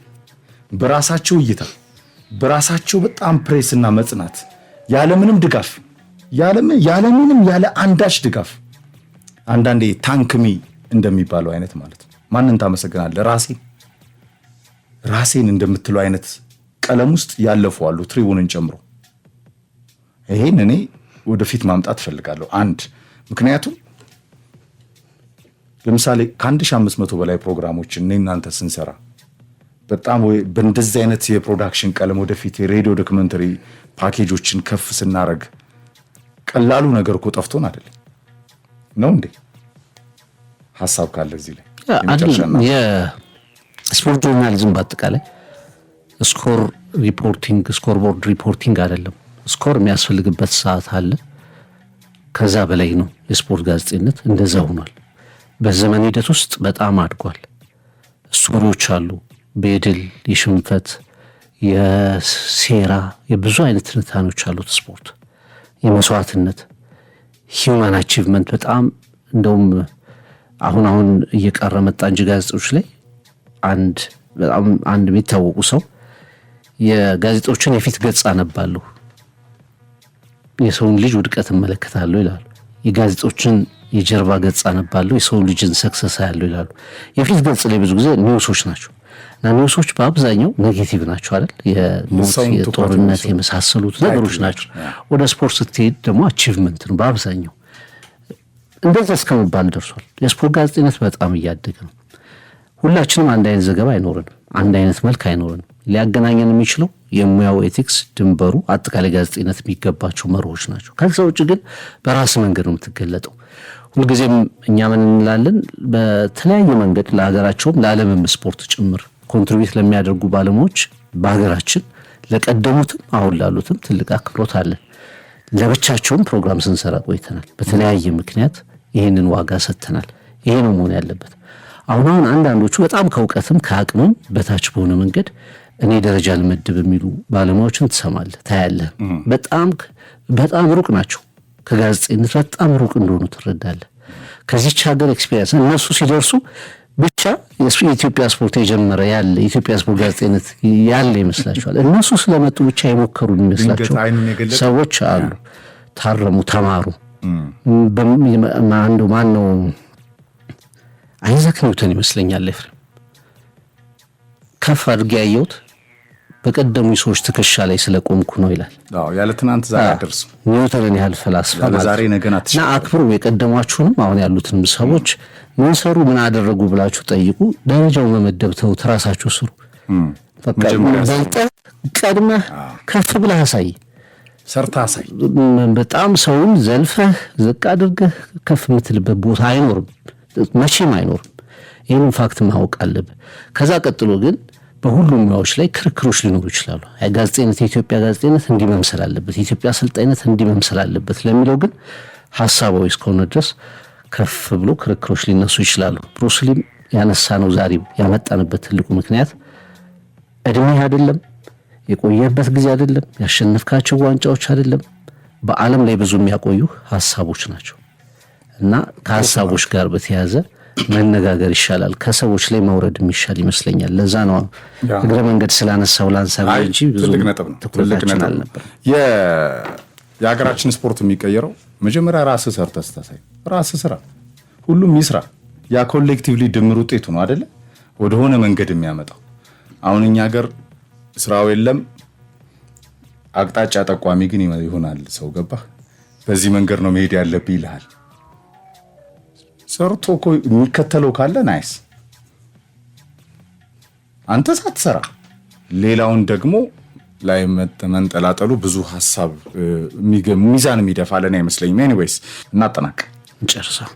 በራሳቸው እይታ፣ በራሳቸው በጣም ፕሬስና መጽናት ያለምንም ድጋፍ ያለ አንዳች ድጋፍ አንዳንዴ ታንክሚ እንደሚባለው አይነት ማለት ነው። ማንን ታመሰግናለህ? ራሴን እንደምትለው አይነት ቀለም ውስጥ ያለፉ አሉ፣ ትሪቡንን ጨምሮ። ይሄን እኔ ወደፊት ማምጣት እፈልጋለሁ። ምክንያቱም ለምሳሌ ከ1500 በላይ ፕሮግራሞችን እኔ እናንተ ስንሰራ በጣም በእንደዚህ አይነት የፕሮዳክሽን ቀለም ወደፊት የሬዲዮ ዶክመንተሪ ፓኬጆችን ከፍ ስናረግ ቀላሉ ነገር እኮ ጠፍቶን አይደለም ነው እንዴ? ሐሳብ ካለ እዚህ ላይ የስፖርት ጆርናሊዝም በአጠቃላይ ስኮርቦርድ ሪፖርቲንግ አይደለም። ስኮር የሚያስፈልግበት ሰዓት አለ። ከዛ በላይ ነው የስፖርት ጋዜጠኝነት። እንደዛ ሆኗል። በዘመን ሂደት ውስጥ በጣም አድጓል። ስቶሪዎች አሉ፣ የድል የሽንፈት፣ የሴራ፣ የብዙ አይነት ትንታኔዎች አሉት። ስፖርት የመስዋዕትነት ሂውማን አቺቭመንት በጣም እንደውም አሁን እየቀረ መጣ እንጂ ጋዜጦች ላይ አንድ የሚታወቁ ሰው የጋዜጦችን የፊት ገጽ አነባለሁ፣ የሰውን ልጅ ውድቀት እመለከታለሁ ይላሉ። የጋዜጦችን የጀርባ ገጽ አነባለሁ፣ የሰውን ልጅን ሰክሰስ ያለው ይላሉ። የፊት ገጽ ላይ ብዙ ጊዜ ኒውሶች ናቸው እና ኒውሶች በአብዛኛው ኔጌቲቭ ናቸው አይደል? የሞት፣ የጦርነት የመሳሰሉት ነገሮች ናቸው። ወደ ስፖርት ስትሄድ ደግሞ አቺቭመንት ነው በአብዛኛው። እንደዛ እስከመባል ደርሷል። የስፖርት ጋዜጠኝነት በጣም እያደገ ነው። ሁላችንም አንድ አይነት ዘገባ አይኖርንም፣ አንድ አይነት መልክ አይኖርንም። ሊያገናኘን የሚችለው የሙያው ኤቲክስ፣ ድንበሩ፣ አጠቃላይ ጋዜጠኝነት የሚገባቸው መርሆች ናቸው። ከዛ ውጭ ግን በራስ መንገድ ነው የምትገለጠው። ሁልጊዜም እኛ ምን እንላለን? በተለያየ መንገድ ለሀገራቸውም ለዓለምም ስፖርት ጭምር ኮንትሪቢዩት ለሚያደርጉ ባለሙያዎች በሀገራችን ለቀደሙትም አሁን ላሉትም ትልቅ አክብሮት አለን። ለብቻቸውም ፕሮግራም ስንሰራ ቆይተናል። በተለያየ ምክንያት ይህንን ዋጋ ሰጥተናል። ይሄ ነው መሆን ያለበት። አሁን አንዳንዶቹ በጣም ከእውቀትም ከአቅምም በታች በሆነ መንገድ እኔ ደረጃ ልመድብ የሚሉ ባለሙያዎችን ትሰማለህ፣ ታያለህ። በጣም ሩቅ ናቸው ከጋዜጠኝነት በጣም ሩቅ እንደሆኑ ትረዳለህ። ከዚች ሀገር ኤክስፔሪንስ እነሱ ሲደርሱ ብቻ የኢትዮጵያ ስፖርት የጀመረ ያለ የኢትዮጵያ ስፖርት ጋዜጠኝነት ያለ ይመስላቸዋል። እነሱ ስለመጡ ብቻ የሞከሩ የሚመስላቸው ሰዎች አሉ። ታረሙ፣ ተማሩ። ማን ነው አይዛክ ኒውተን ይመስለኛል ኤፍሬም ከፍ አድርጌ ያየሁት በቀደሙ ሰዎች ትከሻ ላይ ስለቆምኩ ነው ይላል። ያለ ትናንት ዛሬ አደርሱ ኒውተንን ያህል ፈላስፋ ማለት ዛሬ ነገና እና አክብሩ። የቀደሟችሁንም አሁን ያሉትንም ሰዎች ምን ሰሩ ምን አደረጉ ብላችሁ ጠይቁ። ደረጃው መመደብ ተውት፣ ራሳችሁ ስሩ። ቀድመህ ከፍ ብለህ አሳይ፣ ሰርታ አሳይ። በጣም ሰውን ዘልፈህ ዝቅ አድርገህ ከፍ የምትልበት ቦታ አይኖርም፣ መቼም አይኖርም። ይህንን ፋክት ማወቅ አለብህ። ከዛ ቀጥሎ ግን በሁሉም ሙያዎች ላይ ክርክሮች ሊኖሩ ይችላሉ። ጋዜጠኝነት የኢትዮጵያ ጋዜጠኝነት እንዲህ መምሰል አለበት፣ የኢትዮጵያ አሰልጣኝነት እንዲህ መምሰል አለበት ለሚለው ግን ሀሳባዊ እስከሆነ ድረስ ከፍ ብሎ ክርክሮች ሊነሱ ይችላሉ። ብሩስሊም ያነሳ ነው ዛሬ ያመጣንበት ትልቁ ምክንያት እድሜ አይደለም፣ የቆየበት ጊዜ አይደለም፣ ያሸነፍካቸው ዋንጫዎች አይደለም። በዓለም ላይ ብዙ የሚያቆዩ ሀሳቦች ናቸው እና ከሀሳቦች ጋር በተያያዘ መነጋገር ይሻላል። ከሰዎች ላይ መውረድ የሚሻል ይመስለኛል። ለዛ ነው እግረ መንገድ ስላነሳው ላንሳብ እንጂ ብዙ ትኩረታችን አልነበር። የሀገራችን ስፖርት የሚቀየረው መጀመሪያ ራስህ ሰርተህ ስታሳይ፣ ራስህ ስራ፣ ሁሉም ይስራ። ያ ኮሌክቲቭሊ ድምር ውጤቱ ነው አይደለ ወደሆነ መንገድ የሚያመጣው። አሁን እኛ ሀገር ስራው የለም፣ አቅጣጫ ጠቋሚ ግን ይሆናል። ሰው ገባህ፣ በዚህ መንገድ ነው መሄድ ያለብህ ይልሃል። ሰርቶ እኮ የሚከተለው ካለ ናይስ፣ አንተ ሳትሰራ ሌላውን ደግሞ ላይ መንጠላጠሉ ብዙ ሀሳብ ሚዛን የሚደፋ ለኔ አይመስለኝም። ኤኒዌይስ እናጠናቅ፣ እንጨርሰው።